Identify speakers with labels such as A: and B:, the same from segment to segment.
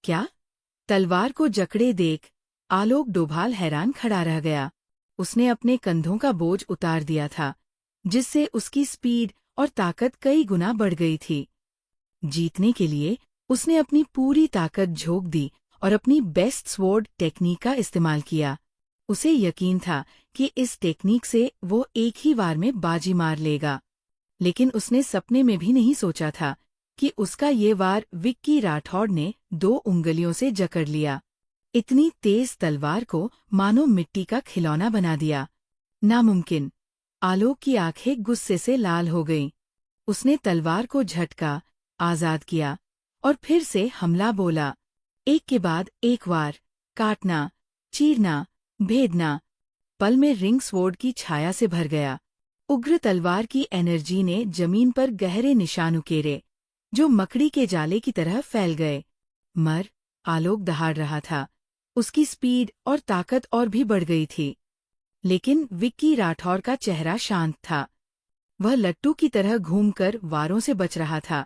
A: क्या? तलवार को जकड़े देख आलोक डोभाल हैरान खड़ा रह गया। उसने अपने कंधों का बोझ उतार दिया था, जिससे उसकी स्पीड और ताकत कई गुना बढ़ गई थी। जीतने के लिए उसने अपनी पूरी ताकत झोंक दी और अपनी बेस्ट स्वॉर्ड टेक्निक का इस्तेमाल किया। उसे यकीन था कि इस टेक्निक से वो एक ही वार में बाजी मार लेगा, लेकिन उसने सपने में भी नहीं सोचा था कि उसका ये वार विक्की राठौड़ ने 2 उंगलियों से जकड़ लिया। इतनी तेज तलवार को मानो मिट्टी का खिलौना बना दिया। नामुमकिन! आलोक की आंखें गुस्से से लाल हो गईं। उसने तलवार को झटका, आजाद किया और फिर से हमला बोला। एक के बाद एक वार, काटना, चीरना, भेदना। पल में रिंग स्वॉर्ड की छाया से भर गया। उग्र तलवार की एनर्जी ने जमीन पर गहरे निशान उकेरे, जो मकड़ी के जाले की तरह फैल गए। मर! आलोक दहाड़ रहा था। उसकी स्पीड और ताकत और भी बढ़ गई थी। लेकिन विक्की राठौर का चेहरा शांत था। वह लट्टू की तरह घूमकर वारों से बच रहा था।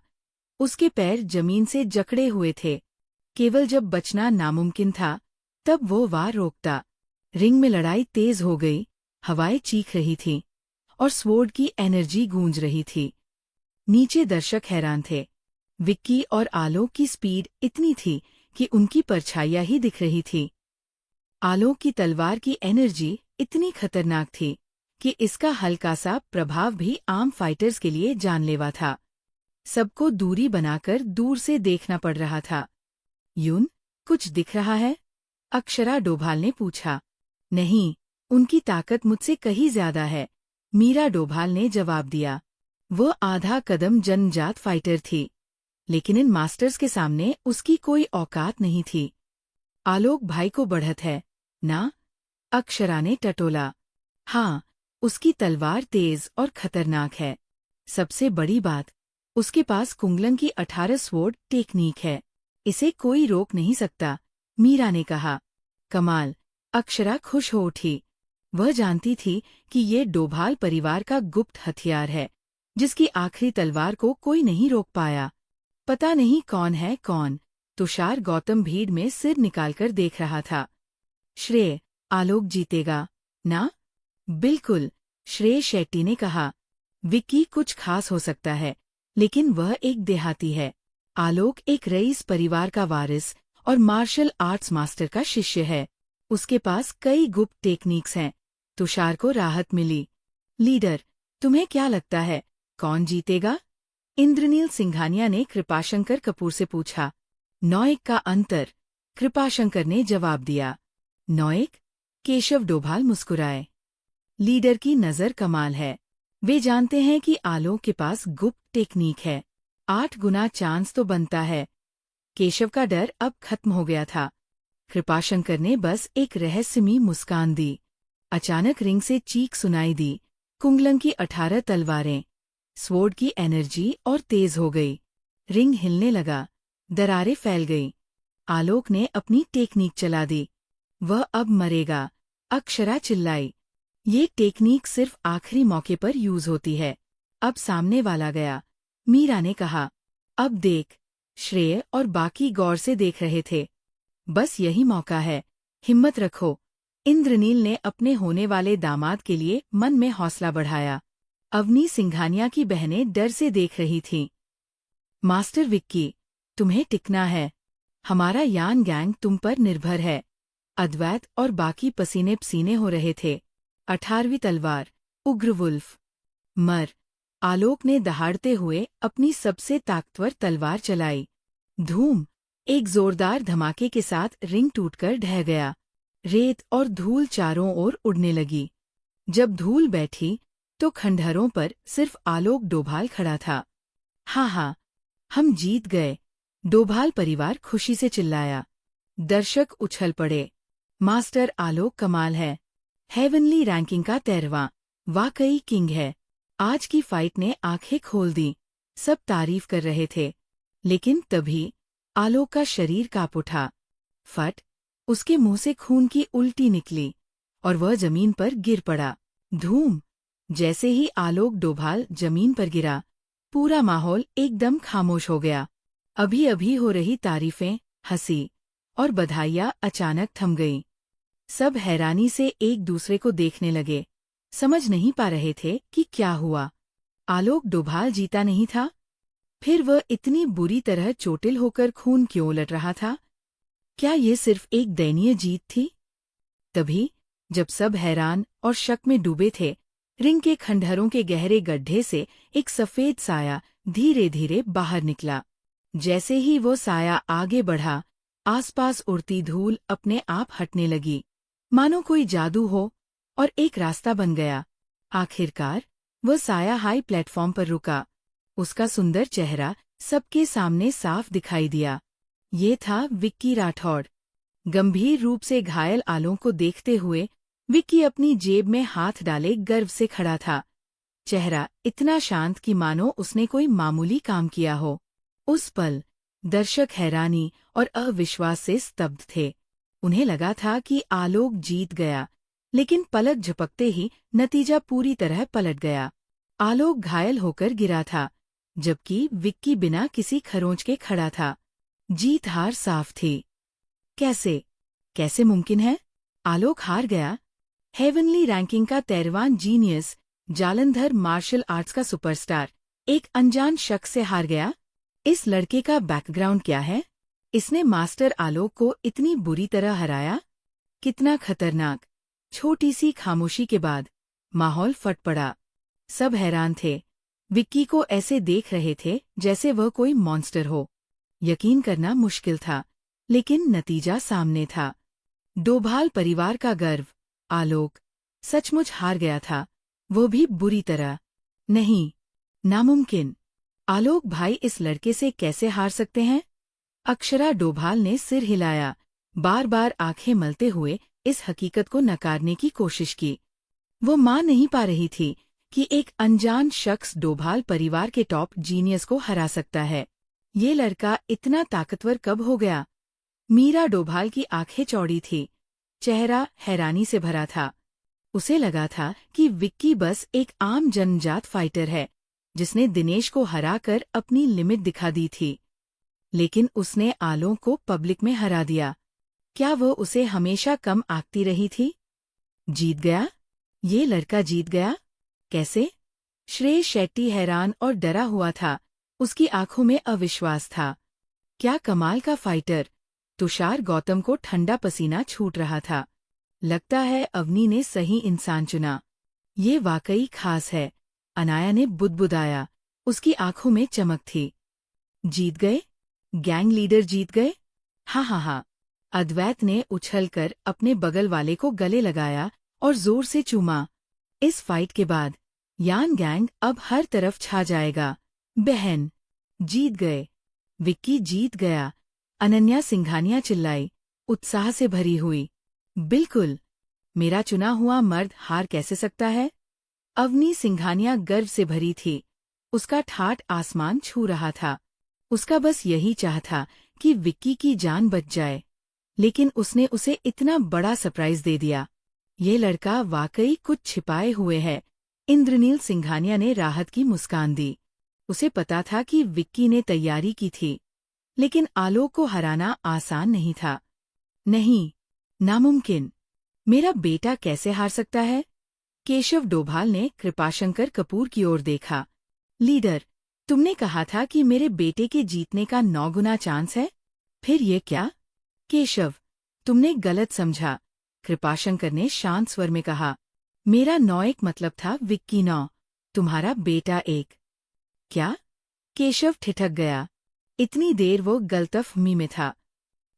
A: उसके पैर जमीन से जकड़े हुए थे। केवल जब बचना नामुमकिन था, तब वो वार रोकता। रिंग में लड़ाई तेज हो गई, हवाएं चीख रही थीं, और स्वॉर्ड की एनर्जी गूंज रही थी। नीचे दर्शक हैरान थे। विक्की और आलोक की स्पीड इतनी थी कि उनकी परछाइयां ही दिख रही थी। आलोक की तलवार की एनर्जी इतनी खतरनाक थी कि इसका हल्का सा प्रभाव भी आम फाइटर्स के लिए जानलेवा था। सबको दूरी बनाकर दूर से देखना पड़ रहा था। यून, कुछ दिख रहा है? अक्षरा डोभाल ने पूछा। नहीं, उनकी ताकत मुझसे कहीं ज्यादा है, मीरा डोभाल ने जवाब दिया। वो आधा कदम जन्मजात फाइटर थी, लेकिन इन मास्टर्स के सामने उसकी कोई औकात नहीं थी। आलोक भाई को बढ़त है, ना? अक्षरा ने टटोला। हाँ, उसकी तलवार तेज और खतरनाक है। सबसे बड़ी बात, उसके पास कुंगलन की 18 स्वॉर्ड टेक्निक है। इसे कोई रोक नहीं सकता, मीरा ने कहा। कमाल! अक्षरा खुश हो उठी। वह जानती थी कि ये डोभाल परिवार का गुप्त हथियार है, जिसकी आखिरी तलवार को कोई नहीं रोक पाया। पता नहीं कौन है कौन, तुषार गौतम भीड़ में सिर निकालकर देख रहा था। श्रेय, आलोक जीतेगा, ना? बिल्कुल, श्रेय शेट्टी ने कहा। विक्की कुछ खास हो सकता है, लेकिन वह एक देहाती है। आलोक एक रईस परिवार का वारिस और मार्शल आर्ट्स मास्टर का शिष्य है। उसके पास कई गुप्त टेक्निक्स हैं। तुषार को राहत मिली। लीडर, तुम्हें क्या लगता है, कौन जीतेगा? इंद्रनील सिंघानिया ने कृपाशंकर कपूर से पूछा। 9-1 का अंतर, कृपाशंकर ने जवाब दिया। 9-1? केशव डोभाल मुस्कुराए। लीडर की नजर कमाल है। वे जानते हैं कि आलोक के पास गुप्त टेक्निक है। 8 गुना चांस तो बनता है। केशव का डर अब खत्म हो गया था। कृपाशंकर ने बस एक रहस्यमयी मुस्कान दी। अचानक रिंग से चीख सुनाई दी। कुंगलन की 18 तलवारें। स्वॉर्ड की एनर्जी और तेज हो गई। रिंग हिलने लगा, दरारें फैल गईं। आलोक ने अपनी टेक्निक चला दी। वह अब मरेगा, अक्षरा चिल्लाई। ये टेक्निक सिर्फ आखिरी मौके पर यूज होती है। अब सामने वाला गया, मीरा ने कहा। अब देख। श्रेय और बाकी गौर से देख रहे थे। बस यही मौका है, हिम्मत रखो। इंद्रनील ने अपने होने वाले दामाद के लिए मन में हौसला बढ़ाया। अवनी सिंघानिया की बहनें डर से देख रही थीं। मास्टर विक्की, तुम्हें टिकना है। हमारा यान गैंग तुम पर निर्भर है। अद्वैत और बाकी पसीने पसीने हो रहे थे। 18वीं तलवार, उग्रवुल्फ। मर! आलोक ने दहाड़ते हुए अपनी सबसे ताकतवर तलवार चलाई। धूम! एक जोरदार धमाके के साथ रिंग टूटकर ढह गया। रेत और धूल चारों ओर उड़ने लगी। जब धूल बैठी, तो खंडहरों पर सिर्फ आलोक डोभाल खड़ा था। हाँ, हम जीत गए, डोभाल परिवार खुशी से चिल्लाया। दर्शक उछल पड़े। मास्टर आलोक कमाल है। हेवनली रैंकिंग का 13वां, वाकई किंग है। आज की फाइट ने आंखें खोल दी। सब तारीफ कर रहे थे। लेकिन तभी आलोक का शरीर कांप उठा। फट! उसके मुंह से खून की उल्टी निकली और वह जमीन पर गिर पड़ा। धूम! जैसे ही आलोक डोभाल जमीन पर गिरा, पूरा माहौल एकदम खामोश हो गया। अभी अभी हो रही तारीफें हंसी और बधाइयां अचानक थम गईं। सब हैरानी से एक दूसरे को देखने लगे, समझ नहीं पा रहे थे कि क्या हुआ। आलोक डोभाल जीता नहीं था? फिर वह इतनी बुरी तरह चोटिल होकर खून क्यों उलट रहा था? क्या ये सिर्फ एक दयनीय जीत थी? तभी, जब सब हैरान और शक में डूबे थे, रिंग के खंडहरों के गहरे गड्ढे से एक सफेद साया धीरे धीरे बाहर निकला। जैसे ही वो साया आगे बढ़ा, आसपास उड़ती धूल अपने आप हटने लगी, मानो कोई जादू हो, और एक रास्ता बन गया। आखिरकार वह साया हाई प्लेटफॉर्म पर रुका। उसका सुंदर चेहरा सबके सामने साफ दिखाई दिया। ये था विक्की राठौड़। गंभीर रूप से घायल आलोक को देखते हुए विक्की अपनी जेब में हाथ डाले गर्व से खड़ा था। चेहरा इतना शांत कि मानो उसने कोई मामूली काम किया हो। उस पल दर्शक हैरानी और अविश्वास से स्तब्ध थे। उन्हें लगा था कि आलोक जीत गया, लेकिन पलक झपकते ही नतीजा पूरी तरह पलट गया। आलोक घायल होकर गिरा था, जबकि विक्की बिना किसी खरोंच के खड़ा था। जीत हार साफ थी। कैसे मुमकिन है? आलोक हार गया? हेवनली रैंकिंग का 13वां जीनियस, जालंधर मार्शल आर्ट्स का सुपरस्टार, एक अनजान शख्स से हार गया? इस लड़के का बैकग्राउंड क्या है? इसने मास्टर आलोक को इतनी बुरी तरह हराया? कितना खतरनाक! छोटी सी खामोशी के बाद माहौल फट पड़ा। सब हैरान थे। विक्की को ऐसे देख रहे थे जैसे वह कोई मॉन्स्टर हो। यकीन करना मुश्किल था, लेकिन नतीजा सामने था। डोभाल परिवार का गर्व, आलोक, सचमुच हार गया था, वो भी बुरी तरह। नहीं, नामुमकिन। आलोक भाई इस लड़के से कैसे हार सकते हैं? अक्षरा डोभाल ने सिर हिलाया, बार बार आंखें मलते हुए इस हकीकत को नकारने की कोशिश की। वो मान नहीं पा रही थी कि एक अनजान शख्स डोभाल परिवार के टॉप जीनियस को हरा सकता है। ये लड़का इतना ताकतवर कब हो गया? मीरा डोभाल की आंखें चौड़ी थी, चेहरा हैरानी से भरा था। उसे लगा था कि विक्की बस एक आम जन्मजात फाइटर है, जिसने दिनेश को हराकर अपनी लिमिट दिखा दी थी। लेकिन उसने आलोक को पब्लिक में हरा दिया। क्या वो उसे हमेशा कम आंकती रही थी? जीत गया? ये लड़का जीत गया? कैसे? श्रेय शेट्टी हैरान और डरा हुआ था। उसकी आंखों में अविश्वास था। क्या कमाल का फाइटर! तुषार गौतम को ठंडा पसीना छूट रहा था। लगता है अवनी ने सही इंसान चुना। ये वाकई खास है। अनाया ने बुदबुदाया। उसकी आंखों में चमक थी। जीत गए? गैंग लीडर जीत गए? हाँ। अद्वैत ने उछलकर अपने बगल वाले को गले लगाया और जोर से चूमा। इस फाइट के बाद यान गैंग अब हर तरफ छा जाएगा। बहन, जीत गए। विक्की जीत गया। अनन्या सिंघानिया चिल्लाई, उत्साह से भरी हुई। बिल्कुल, मेरा चुना हुआ मर्द हार कैसे सकता है? अवनी सिंघानिया गर्व से भरी थी। उसका ठाठ आसमान छू रहा था। उसका बस यही चाह था कि विक्की की जान बच जाए। लेकिन उसने उसे इतना बड़ा सरप्राइज दे दिया। ये लड़का वाकई कुछ छिपाए हुए है। इंद्रनील सिंघानिया ने राहत की मुस्कान दी। उसे पता था कि विक्की ने तैयारी की थी, लेकिन आलोक को हराना आसान नहीं था। नहीं, नामुमकिन। मेरा बेटा कैसे हार सकता है? केशव डोभाल ने कृपाशंकर कपूर की ओर देखा। लीडर, तुमने कहा था कि मेरे बेटे के जीतने का 9 गुना चांस है। फिर ये क्या? केशव, तुमने गलत समझा। कृपाशंकर ने शांत स्वर में कहा। मेरा 9 एक मतलब था विक्की 9, तुम्हारा बेटा 1। क्या? केशव ठिठक गया। इतनी देर वो गलतफहमी में था।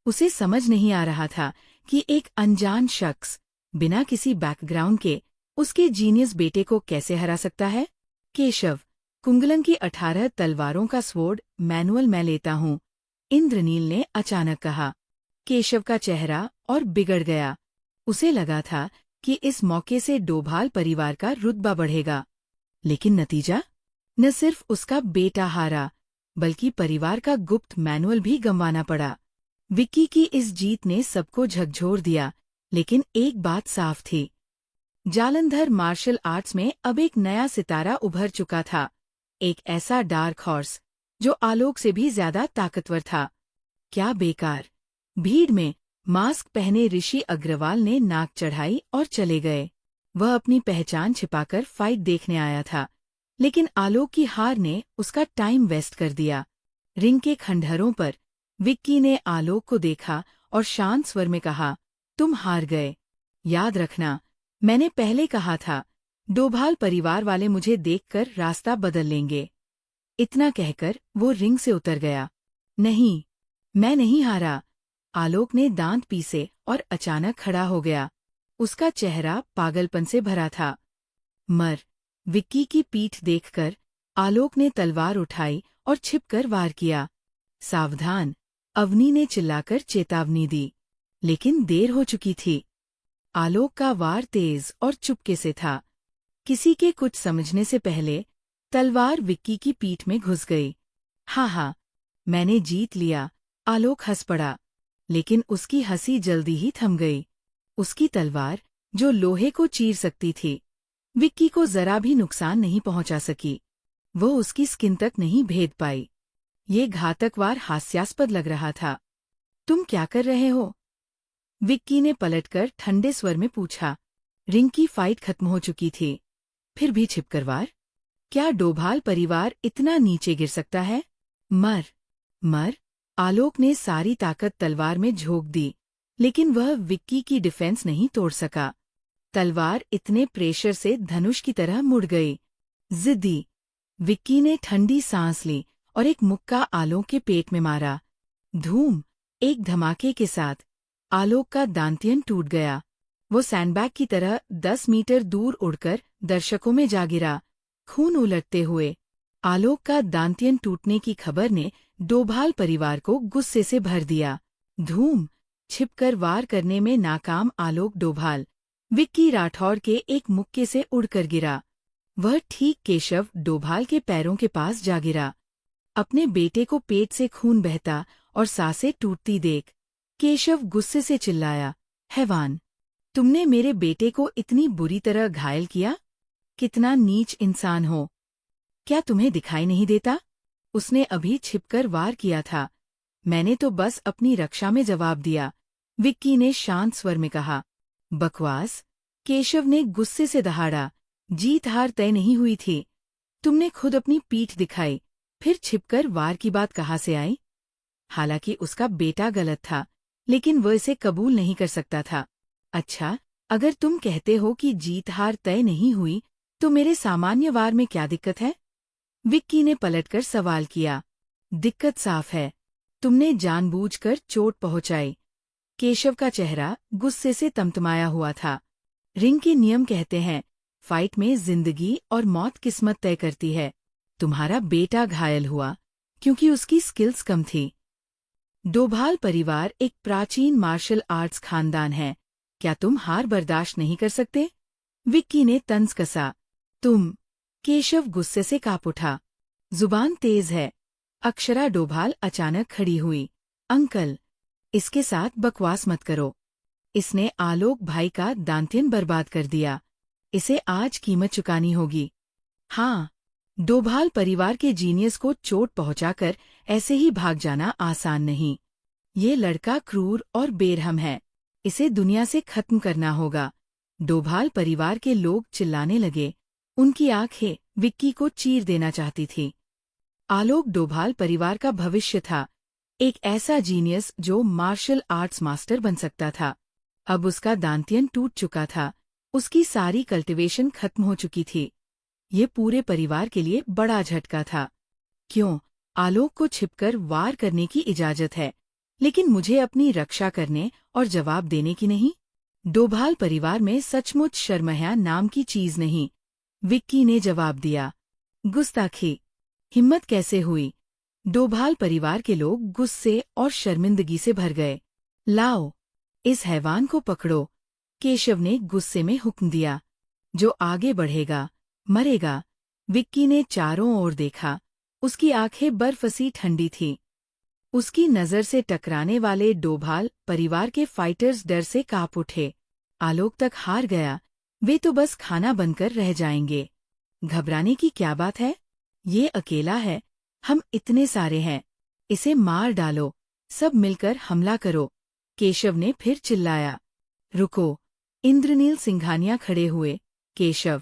A: उसे समझ नहीं आ रहा था कि एक अनजान शख्स, बिना किसी बैकग्राउंड के, उसके जीनियस बेटे को कैसे हरा सकता है। केशव, कुंगलन की 18 तलवारों का स्वॉर्ड मैनुअल मैं लेता हूँ, इंद्रनील ने अचानक कहा। केशव का चेहरा और बिगड़ गया। उसे लगा था कि इस मौके से डोभाल परिवार का रुतबा बढ़ेगा। लेकिन नतीजा? न सिर्फ उसका बेटा हारा, बल्कि परिवार का गुप्त मैनुअल भी गंवाना पड़ा। विक्की की इस जीत ने सबको झकझोर दिया, लेकिन एक बात साफ थी। जालंधर मार्शल आर्ट्स में अब एक नया सितारा उभर चुका था। एक ऐसा डार्क हॉर्स, जो आलोक से भी ज्यादा ताकतवर था। क्या बेकार! भीड़ में मास्क पहने ऋषि अग्रवाल ने नाक चढ़ाई और चले गए। वह अपनी पहचान छिपाकर फाइट देखने आया था, लेकिन आलोक की हार ने उसका टाइम वेस्ट कर दिया। रिंग के खंडहरों पर विक्की ने आलोक को देखा और शांत स्वर में कहा, तुम हार गए। याद रखना, मैंने पहले कहा था, डोभाल परिवार वाले मुझे देखकर रास्ता बदल लेंगे। इतना कहकर वो रिंग से उतर गया। नहीं, मैं नहीं हारा। आलोक ने दांत पीसे और अचानक खड़ा हो गया। उसका चेहरा पागलपन से भरा था। मर। विक्की की पीठ देखकर आलोक ने तलवार उठाई और छिपकर वार किया। सावधान, अवनी ने चिल्लाकर चेतावनी दी, लेकिन देर हो चुकी थी। आलोक का वार तेज और चुपके से था। किसी के कुछ समझने से पहले तलवार विक्की की पीठ में घुस गई। हाँ, मैंने जीत लिया। आलोक हंस पड़ा, लेकिन उसकी हंसी जल्दी ही थम गई। उसकी तलवार, जो लोहे को चीर सकती थी, विक्की को जरा भी नुकसान नहीं पहुंचा सकी। वो उसकी स्किन तक नहीं भेद पाई। ये घातक वार हास्यास्पद लग रहा था। तुम क्या कर रहे हो? विक्की ने पलटकर ठंडे स्वर में पूछा। रिंग की फाइट खत्म हो चुकी थी, फिर भी छिपकर वार? क्या डोभाल परिवार इतना नीचे गिर सकता है? मर। आलोक ने सारी ताकत तलवार में झोंक दी, लेकिन वह विक्की की डिफेंस नहीं तोड़ सका। तलवार इतने प्रेशर से धनुष की तरह मुड़ गई। जिद्दी। विक्की ने ठंडी सांस ली और एक मुक्का आलोक के पेट में मारा। धूम। एक धमाके के साथ आलोक का दांतियन टूट गया। वो सैंडबैग की तरह 10 मीटर दूर उड़कर दर्शकों में जा गिरा, खून उलटते हुए। आलोक का दांतियन टूटने की खबर ने डोभाल परिवार को गुस्से से भर दिया। धूम। छिपकर वार करने में नाकाम आलोक डोभाल विक्की राठौर के एक मुक्के से उड़कर गिरा। वह ठीक केशव डोभाल के पैरों के पास जा गिरा। अपने बेटे को पेट से खून बहता और सांसें टूटती देख केशव गुस्से से चिल्लाया, हैवान, तुमने मेरे बेटे को इतनी बुरी तरह घायल किया? कितना नीच इंसान हो! क्या तुम्हें दिखाई नहीं देता? उसने अभी छिपकर वार किया था। मैंने तो बस अपनी रक्षा में जवाब दिया, विक्की ने शांत स्वर में कहा। बकवास! केशव ने गुस्से से दहाड़ा। जीत हार तय नहीं हुई थी। तुमने खुद अपनी पीठ दिखाई, फिर छिपकर वार की बात कहाँ से आई? हालांकि उसका बेटा गलत था, लेकिन वह इसे कबूल नहीं कर सकता था। अच्छा, अगर तुम कहते हो कि जीत हार तय नहीं हुई, तो मेरे सामान्य वार में क्या दिक्कत है? विक्की ने पलटकर सवाल किया। दिक्कत साफ है, तुमने जानबूझकर चोट पहुंचाई। केशव का चेहरा गुस्से से तमतमाया हुआ था। रिंग के नियम कहते हैं, फाइट में जिंदगी और मौत किस्मत तय करती है। तुम्हारा बेटा घायल हुआ क्योंकि उसकी स्किल्स कम थी। डोभाल परिवार एक प्राचीन मार्शल आर्ट्स खानदान है। क्या तुम हार बर्दाश्त नहीं कर सकते? विक्की ने तंज कसा। तुम! केशव गुस्से से कांप उठा। जुबान तेज है। अक्षरा डोभाल अचानक खड़ी हुई। अंकल, इसके साथ बकवास मत करो। इसने आलोक भाई का दांतियन बर्बाद कर दिया। इसे आज कीमत चुकानी होगी। हाँ, डोभाल परिवार के जीनियस को चोट पहुंचाकर ऐसे ही भाग जाना आसान नहीं। ये लड़का क्रूर और बेरहम है। इसे दुनिया से खत्म करना होगा। डोभाल परिवार के लोग चिल्लाने लगे। उनकी आंखें विक्की को चीर देना चाहती थी। आलोक डोभाल परिवार का भविष्य था, एक ऐसा जीनियस जो मार्शल आर्ट्स मास्टर बन सकता था। अब उसका दांतियन टूट चुका था, उसकी सारी कल्टीवेशन खत्म हो चुकी थी। ये पूरे परिवार के लिए बड़ा झटका था। क्यों? आलोक को छिपकर वार करने की इजाजत है, लेकिन मुझे अपनी रक्षा करने और जवाब देने की नहीं। डोभाल परिवार में सचमुच शर्मया नाम की चीज नहीं, विक्की ने जवाब दिया। गुस्ताखी! हिम्मत कैसे हुई? डोभाल परिवार के लोग गुस्से और शर्मिंदगी से भर गए। लाओ, इस हैवान को पकड़ो, केशव ने गुस्से में हुक्म दिया। जो आगे बढ़ेगा, मरेगा। विक्की ने चारों ओर देखा, उसकी आंखें बर्फसी ठंडी थीं। उसकी नजर से टकराने वाले डोभाल परिवार के फाइटर्स डर से कांप उठे। आलोक तक हार गया, वे तो बस खाना बनकर रह जाएंगे। घबराने की क्या बात है? ये अकेला है, हम इतने सारे हैं। इसे मार डालो, सब मिलकर हमला करो, केशव ने फिर चिल्लाया। रुको। इंद्रनील सिंघानिया खड़े हुए। केशव,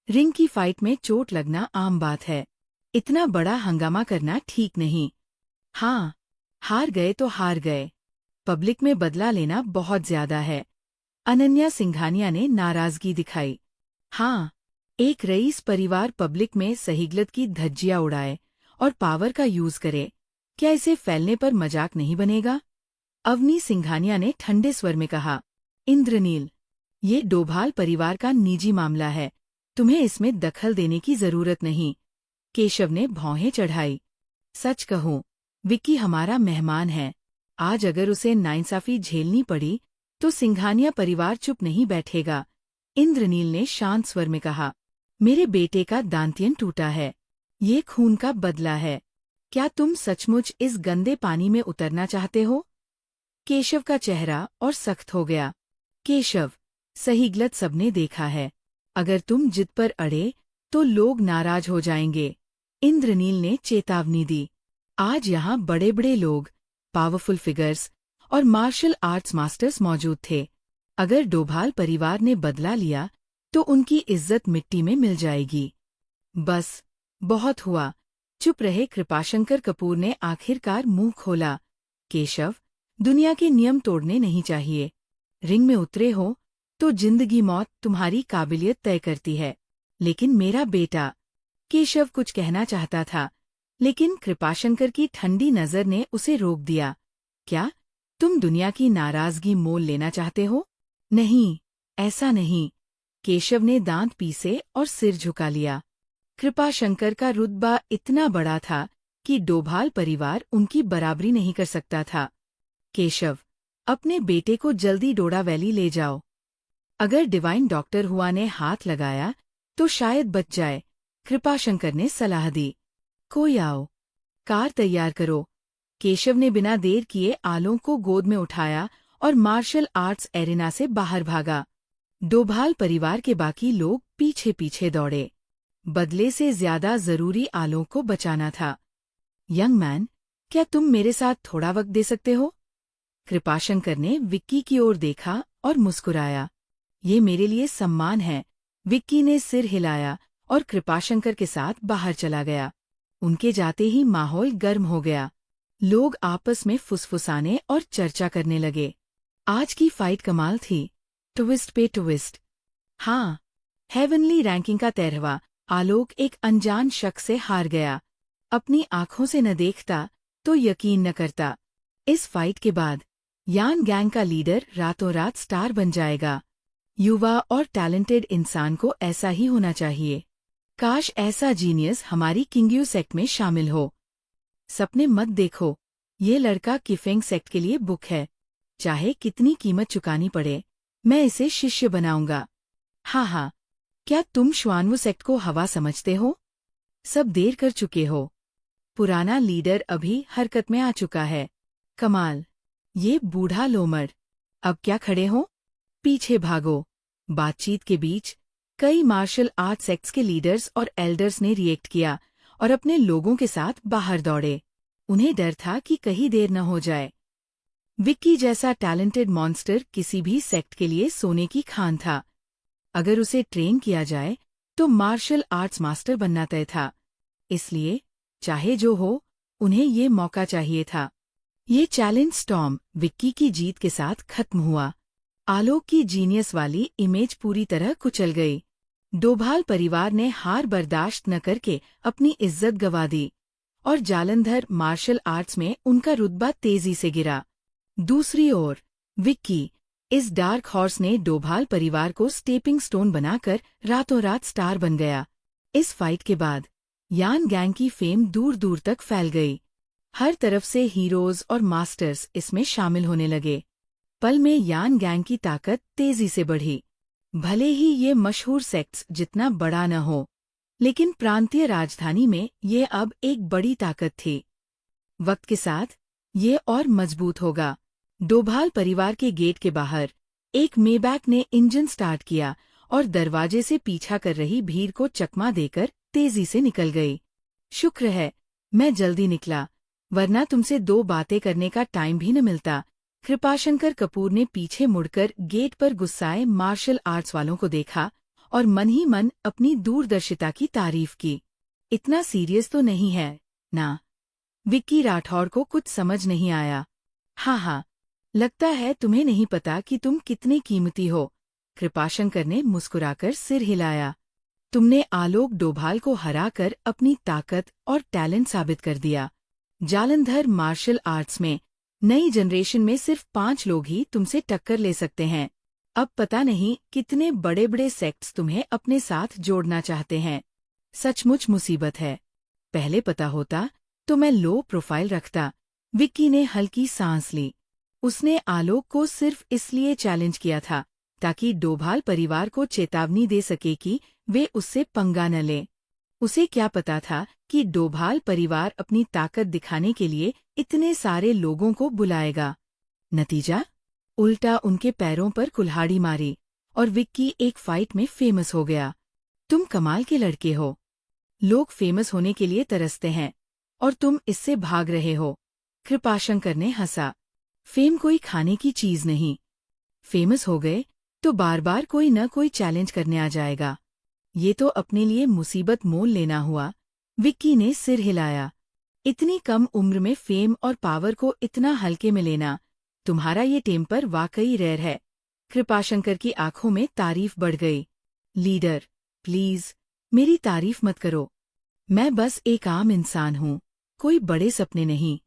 A: रिंग की फाइट में चोट लगना आम बात है। इतना बड़ा हंगामा करना ठीक नहीं। हाँ, हार गए तो हार गए। पब्लिक में बदला लेना बहुत ज्यादा है। अनन्या सिंघानिया ने नाराजगी दिखाई। हाँ, एक रईस परिवार पब्लिक में सहीगलत की धज्जियां उड़ाए और पावर का यूज करे, क्या इसे फैलने पर मजाक नहीं बनेगा? अवनी सिंघानिया ने ठंडे स्वर में कहा। इंद्रनील, ये डोभाल परिवार का निजी मामला है, तुम्हें इसमें दखल देने की जरूरत नहीं। केशव ने भौहें चढ़ाई। सच कहूं, विक्की हमारा मेहमान है। आज अगर उसे नाइंसाफी झेलनी पड़ी तो सिंघानिया परिवार चुप नहीं बैठेगा। इंद्रनील ने शांत स्वर में कहा। मेरे बेटे का दांतियन टूटा है। ये खून का बदला है। क्या तुम सचमुच इस गंदे पानी में उतरना चाहते हो? केशव का चेहरा और सख्त हो गया। केशव, सहीगलत सबने देखा है। अगर तुम जिद पर अड़े तो लोग नाराज हो जाएंगे। इंद्रनील ने चेतावनी दी। आज यहाँ बड़े बड़े लोग, पावरफुल फिगर्स और मार्शल आर्ट्स मास्टर्स मौजूद थे। अगर डोभाल परिवार ने बदला लिया तो उनकी इज्जत मिट्टी में मिल जाएगी। बस, बहुत हुआ। चुप रहे। कृपाशंकर कपूर ने आखिरकार मुंह खोला। केशव, दुनिया के नियम तोड़ने नहीं चाहिए। रिंग में उतरे हो तो जिंदगी मौत तुम्हारी काबिलियत तय करती है। लेकिन मेरा बेटा। केशव कुछ कहना चाहता था, लेकिन कृपाशंकर की ठंडी नजर ने उसे रोक दिया। क्या तुम दुनिया की नाराजगी मोल लेना चाहते हो? नहीं, ऐसा नहीं। केशव ने दांत पीसे और सिर झुका लिया। कृपाशंकर का रुतबा इतना बड़ा था कि डोभाल परिवार उनकी बराबरी नहीं कर सकता था। केशव, अपने बेटे को जल्दी डोडा वैली ले जाओ। अगर डिवाइन डॉक्टर हुआ ने हाथ लगाया तो शायद बच जाए। कृपाशंकर ने सलाह दी। कोई आओ, कार तैयार करो। केशव ने बिना देर किए आलोक को गोद में उठाया और मार्शल आर्ट्स एरिना से बाहर भागा। डोभाल परिवार के बाकी लोग पीछे पीछे दौड़े। बदले से ज्यादा जरूरी आलोक को बचाना था। यंग मैन, क्या तुम मेरे साथ थोड़ा वक्त दे सकते हो? कृपाशंकर ने विक्की की ओर देखा और मुस्कुराया। ये मेरे लिए सम्मान है। विक्की ने सिर हिलाया और कृपाशंकर के साथ बाहर चला गया। उनके जाते ही माहौल गर्म हो गया। लोग आपस में फुसफुसाने और चर्चा करने लगे। आज की फाइट कमाल थी। ट्विस्ट पे ट्विस्ट। हाँ, हेवनली रैंकिंग का 13वां आलोक एक अनजान शख्स से हार गया। अपनी आंखों से न देखता तो यकीन न करता। इस फाइट के बाद यान गैंग का लीडर रातों रात स्टार बन जाएगा। युवा और टैलेंटेड इंसान को ऐसा ही होना चाहिए। काश ऐसा जीनियस हमारी किंग्यू सेक्ट में शामिल हो। सपने मत देखो। ये लड़का किफेंग सेक्ट के लिए बुक है। चाहे कितनी कीमत चुकानी पड़े, मैं इसे शिष्य बनाऊंगा। हाँ, क्या तुम श्वानवु सेक्ट को हवा समझते हो? सब देर कर चुके हो। पुराना लीडर अभी हरकत में आ चुका है। कमाल, ये बूढ़ा लोमड़। अब क्या खड़े हो? पीछे भागो। बातचीत के बीच कई मार्शल आर्ट सेक्ट्स के लीडर्स और एल्डर्स ने रिएक्ट किया और अपने लोगों के साथ बाहर दौड़े। उन्हें डर था कि कहीं देर न हो जाए। विक्की जैसा टैलेंटेड मॉन्स्टर किसी भी सेक्ट के लिए सोने की खान था। अगर उसे ट्रेन किया जाए तो मार्शल आर्ट्स मास्टर बनना तय था। इसलिए चाहे जो हो, उन्हें ये मौका चाहिए था। ये चैलेंज स्टॉर्म विक्की की जीत के साथ खत्म हुआ। आलोक की जीनियस वाली इमेज पूरी तरह कुचल गई। डोभाल परिवार ने हार बर्दाश्त न करके अपनी इज्जत गंवा दी और जालंधर मार्शल आर्ट्स में उनका रुतबा तेजी से गिरा। दूसरी ओर विक्की, इस डार्क हॉर्स ने डोभाल परिवार को स्टेपिंग स्टोन बनाकर रातों रात स्टार बन गया। इस फाइट के बाद यान गैंग की फेम दूर दूर तक फैल गई। हर तरफ से हीरोज और मास्टर्स इसमें शामिल होने लगे। पल में यान गैंग की ताकत तेजी से बढ़ी। भले ही ये मशहूर सेक्ट्स जितना बड़ा न हो, लेकिन प्रांतीय राजधानी में ये अब एक बड़ी ताकत थी। वक्त के साथ ये और मजबूत होगा। डोभाल परिवार के गेट के बाहर एक मेबैक ने इंजन स्टार्ट किया और दरवाजे से पीछा कर रही भीड़ को चकमा देकर तेजी से निकल गई। शुक्र है मैं जल्दी निकला, वरना तुमसे 2 बातें करने का टाइम भी न मिलता। कृपाशंकर कपूर ने पीछे मुड़कर गेट पर गुस्साए मार्शल आर्ट्स वालों को देखा और मन ही मन अपनी दूरदर्शिता की तारीफ की। इतना सीरियस तो नहीं है ना? विक्की राठौड़ को कुछ समझ नहीं आया। हाँ, लगता है तुम्हें नहीं पता कि तुम कितने कीमती हो। कृपाशंकर ने मुस्कुराकर सिर हिलाया। तुमने आलोक डोभाल को हराकर अपनी ताकत और टैलेंट साबित कर दिया। जालंधर मार्शल आर्ट्स में नई जनरेशन में सिर्फ 5 लोग ही तुमसे टक्कर ले सकते हैं। अब पता नहीं कितने बड़े बड़े सेक्ट्स तुम्हें अपने साथ जोड़ना चाहते हैं। सचमुच मुसीबत है। पहले पता होता तो मैं लो प्रोफाइल रखता। विक्की ने हल्की सांस ली। उसने आलोक को सिर्फ इसलिए चैलेंज किया था ताकि डोभाल परिवार को चेतावनी दे सके कि वे उससे पंगा न लें। उसे क्या पता था कि डोभाल परिवार अपनी ताकत दिखाने के लिए इतने सारे लोगों को बुलाएगा। नतीजा? उल्टा उनके पैरों पर कुल्हाड़ी मारी और विक्की एक फाइट में फेमस हो गया। तुम कमाल के लड़के हो। लोग फेमस होने के लिए तरसते हैं और तुम इससे भाग रहे हो। कृपाशंकर ने हंसा। फेम कोई खाने की चीज नहीं। फेमस हो गए तो बार बार कोई न कोई चैलेंज करने आ जाएगा। ये तो अपने लिए मुसीबत मोल लेना हुआ। विक्की ने सिर हिलाया। इतनी कम उम्र में फेम और पावर को इतना हल्के में लेना, तुम्हारा ये टेम्पर वाकई रेयर है। कृपाशंकर की आंखों में तारीफ बढ़ गई। लीडर, प्लीज मेरी तारीफ मत करो। मैं बस एक आम इंसान हूँ, कोई बड़े सपने नहीं।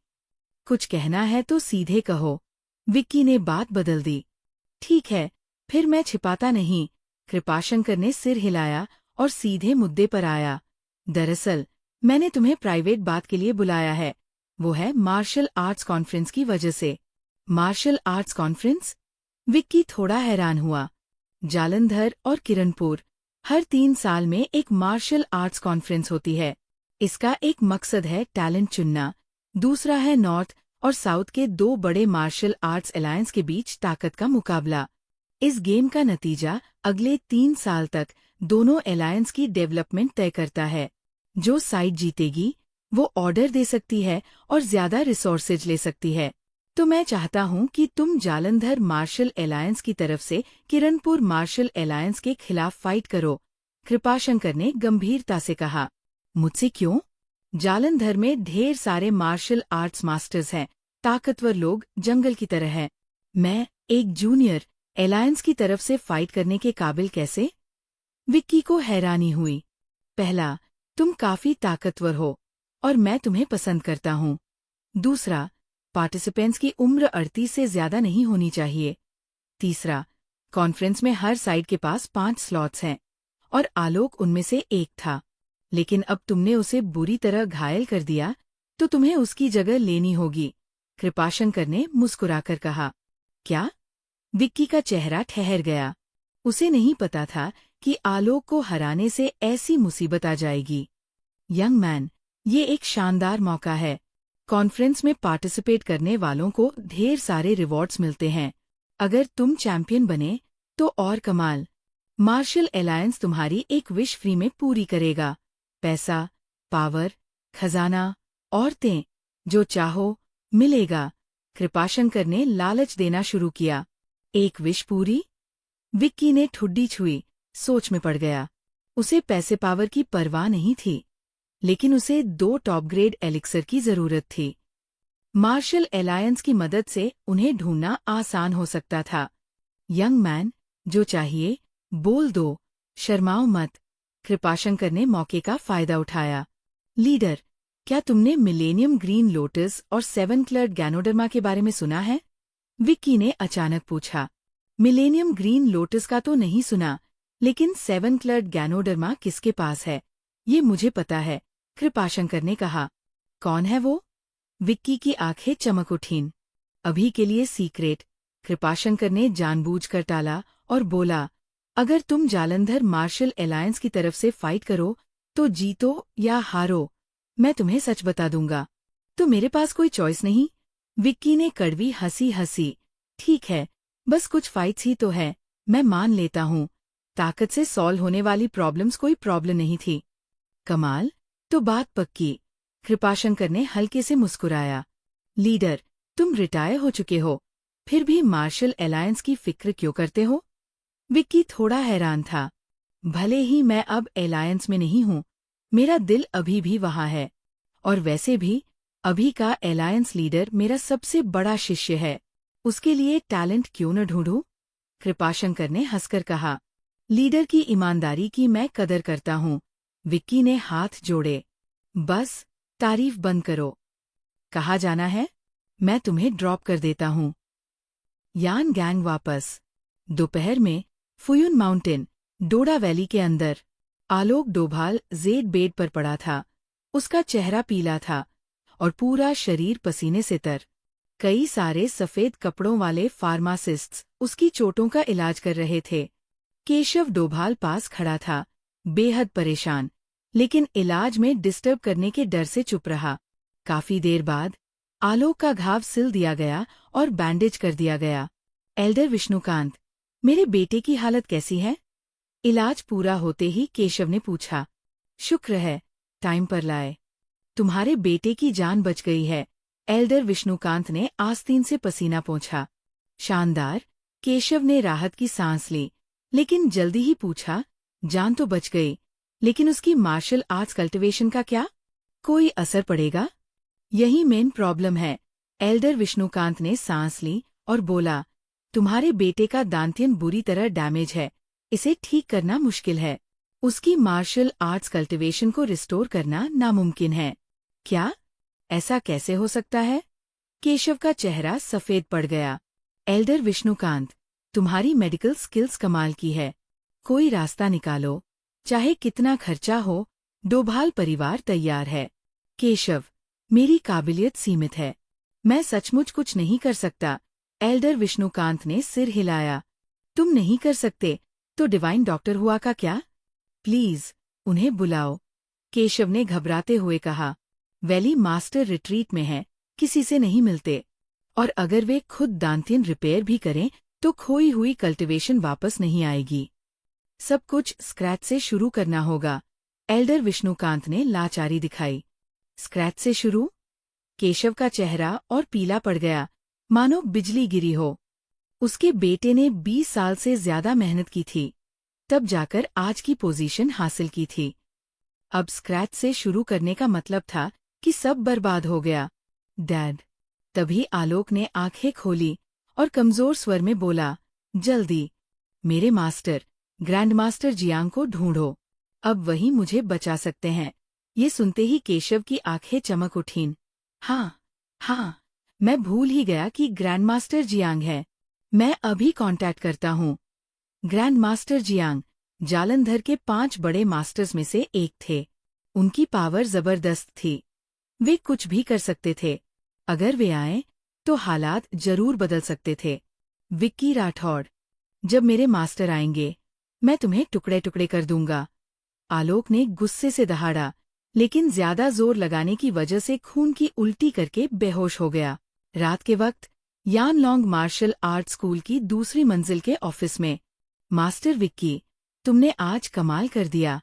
A: कुछ कहना है तो सीधे कहो। विक्की ने बात बदल दी। ठीक है, फिर मैं छिपाता नहीं। कृपाशंकर ने सिर हिलाया और सीधे मुद्दे पर आया। दरअसल मैंने तुम्हें प्राइवेट बात के लिए बुलाया है। वो है मार्शल आर्ट्स कॉन्फ्रेंस की वजह से। Martial arts conference? विक्की थोड़ा हैरान हुआ। जालंधर और किरणपुर हर 3 साल में एक मार्शल आर्ट्स कॉन्फ्रेंस होती है। इसका एक मकसद है टैलेंट चुनना, दूसरा है नॉर्थ और साउथ के 2 बड़े मार्शल आर्ट्स अलायंस के बीच ताकत का मुकाबला। इस गेम का नतीजा अगले 3 साल तक दोनों अलायंस की डेवलपमेंट तय करता है। जो साइड जीतेगी वो ऑर्डर दे सकती है और ज्यादा रिसोर्सेज ले सकती है। तो मैं चाहता हूँ कि तुम जालंधर मार्शल अलायंस की तरफ से किरणपुर मार्शल अलायंस के खिलाफ फाइट करो। कृपाशंकर ने गंभीरता से कहा। मुझसे क्यों? जालंधर में ढेर सारे मार्शल आर्ट्स मास्टर्स हैं, ताकतवर लोग जंगल की तरह हैं। मैं एक जूनियर अलायंस की तरफ से फाइट करने के काबिल कैसे? विक्की को हैरानी हुई। पहला, तुम काफी ताकतवर हो और मैं तुम्हें पसंद करता हूँ। दूसरा, पार्टिसिपेंट्स की उम्र 38 से ज्यादा नहीं होनी चाहिए। तीसरा, कॉन्फ्रेंस में हर साइड के पास 5 स्लॉट्स हैं और आलोक उनमें से एक था। लेकिन अब तुमने उसे बुरी तरह घायल कर दिया तो तुम्हें उसकी जगह लेनी होगी। कृपाशंकर ने मुस्कुराकर कहा। क्या? विक्की का चेहरा ठहर गया। उसे नहीं पता था कि आलोक को हराने से ऐसी मुसीबत आ जाएगी। यंग मैन, ये एक शानदार मौका है। कॉन्फ्रेंस में पार्टिसिपेट करने वालों को ढेर सारे रिवॉर्ड्स मिलते हैं। अगर तुम चैंपियन बने तो और कमाल। मार्शल अलायंस तुम्हारी एक विश फ्री में पूरी करेगा। पैसा, पावर, खजाना, औरतें, जो चाहो मिलेगा। कृपाशंकर ने लालच देना शुरू किया। एक विश पूरी? विक्की ने ठुड्डी छुई, सोच में पड़ गया। उसे पैसे पावर की परवाह नहीं थी, लेकिन उसे 2 टॉप ग्रेड एलिक्सर की जरूरत थी। मार्शल अलायंस की मदद से उन्हें ढूंढना आसान हो सकता था। यंग मैन, जो चाहिए बोल दो, शर्माओ मत। कृपाशंकर ने मौके का फायदा उठाया। लीडर, क्या तुमने मिलेनियम ग्रीन लोटस और 7 क्लर्ड गैनोडर्मा के बारे में सुना है? विक्की ने अचानक पूछा। मिलेनियम ग्रीन लोटस का तो नहीं सुना, लेकिन 7 क्लर्ड गैनोडर्मा किसके पास है ये मुझे पता है। कृपाशंकर ने कहा। कौन है वो? विक्की की आंखें चमक उठीं। अभी के लिए सीक्रेट। कृपाशंकर ने जानबूझकर टाला और बोला, अगर तुम जालंधर मार्शल अलायंस की तरफ से फाइट करो तो जीतो या हारो, मैं तुम्हें सच बता दूंगा। तो मेरे पास कोई चॉइस नहीं? विक्की ने कड़वी हंसी हंसी। ठीक है, बस कुछ फाइट्स ही तो है, मैं मान लेता हूँ। ताकत से सॉल्व होने वाली प्रॉब्लम्स कोई प्रॉब्लम नहीं थी। कमाल, तो बात पक्की। कृपाशंकर ने हल्के से मुस्कुराया। लीडर, तुम रिटायर हो चुके हो, फिर भी मार्शल अलायंस की फिक्र क्यों करते हो? विक्की थोड़ा हैरान था। भले ही मैं अब अलायंस में नहीं हूँ, मेरा दिल अभी भी वहाँ है। और वैसे भी अभी का अलायंस लीडर मेरा सबसे बड़ा शिष्य है। उसके लिए टैलेंट क्यों न ढूंढूं? कृपाशंकर ने हंसकर कहा। लीडर की ईमानदारी की मैं कदर करता हूँ। विक्की ने हाथ जोड़े। बस तारीफ बंद करो। कहाँ जाना है? मैं तुम्हें ड्रॉप कर देता हूँ। यान गैंग वापस। दोपहर में फुयुन माउंटेन, डोडा वैली के अंदर। आलोक डोभाल जेड बेड पर पड़ा था। उसका चेहरा पीला था और पूरा शरीर पसीने से तर। कई सारे सफेद कपड़ों वाले फार्मासिस्ट्स उसकी चोटों का इलाज कर रहे थे। केशव डोभाल पास खड़ा था, बेहद परेशान, लेकिन इलाज में डिस्टर्ब करने के डर से चुप रहा। काफी देर बाद आलोक का घाव सिल दिया गया और बैंडेज कर दिया गया। एल्डर विष्णुकांत, मेरे बेटे की हालत कैसी है? इलाज पूरा होते ही केशव ने पूछा। शुक्र है, टाइम पर लाए। तुम्हारे बेटे की जान बच गई है। एल्डर विष्णुकांत ने आस्तीन से पसीना पोंछा। शानदार। केशव ने राहत की सांस ली, लेकिन जल्दी ही पूछा, जान तो बच गई, लेकिन उसकी मार्शल आर्ट्स कल्टिवेशन का क्या? कोई असर पड़ेगा? यही मेन प्रॉब्लम है। एल्डर विष्णुकांत ने सांस ली और बोला, तुम्हारे बेटे का दांत्यन बुरी तरह डैमेज है, इसे ठीक करना मुश्किल है। उसकी मार्शल आर्ट्स कल्टिवेशन को रिस्टोर करना नामुमकिन है। क्या? ऐसा कैसे हो सकता है? केशव का चेहरा सफेद पड़ गया। एल्डर विष्णुकांत, तुम्हारी मेडिकल स्किल्स कमाल की है। कोई रास्ता निकालो, चाहे कितना खर्चा हो। डोभाल परिवार तैयार है। केशव, मेरी काबिलियत सीमित है, मैं सचमुच कुछ नहीं कर सकता। एल्डर विष्णुकांत ने सिर हिलाया। तुम नहीं कर सकते तो डिवाइन डॉक्टर हुआ का क्या? प्लीज उन्हें बुलाओ, केशव ने घबराते हुए कहा। वैली मास्टर रिट्रीट में है, किसी से नहीं मिलते। और अगर वे खुद दांत्यन रिपेयर भी करें तो खोई हुई कल्टिवेशन वापस नहीं आएगी। सब कुछ स्क्रैच से शुरू करना होगा। एल्डर विष्णुकांत ने लाचारी दिखाई। स्क्रैच से शुरू? केशव का चेहरा और पीला पड़ गया, मानो बिजली गिरी हो। उसके बेटे ने 20 साल से ज्यादा मेहनत की थी, तब जाकर आज की पोजीशन हासिल की थी। अब स्क्रैच से शुरू करने का मतलब था कि सब बर्बाद हो गया। डैड। तभी आलोक ने आंखें खोली और कमजोर स्वर में बोला, जल्दी, मेरे मास्टर, ग्रैंड मास्टर जियांग को ढूंढो। अब वही मुझे बचा सकते हैं। ये सुनते ही केशव की आंखें चमक उठीं। हाँ, मैं भूल ही गया कि ग्रैंड मास्टर जियांग है। मैं अभी कांटेक्ट करता हूँ। ग्रैंड मास्टर जियांग जालंधर के 5 बड़े मास्टर्स में से एक थे। उनकी पावर जबरदस्त थी। वे कुछ भी कर सकते थे। अगर वे आए तो हालात जरूर बदल सकते थे। विक्की राठौड़, जब मेरे मास्टर आएंगे मैं तुम्हें टुकड़े टुकड़े कर दूंगा। आलोक ने गुस्से से दहाड़ा, लेकिन ज्यादा जोर लगाने की वजह से खून की उल्टी करके बेहोश हो गया। रात के वक्त यान लॉन्ग मार्शल आर्ट स्कूल की दूसरी मंजिल के ऑफिस में। मास्टर विक्की, तुमने आज कमाल कर दिया।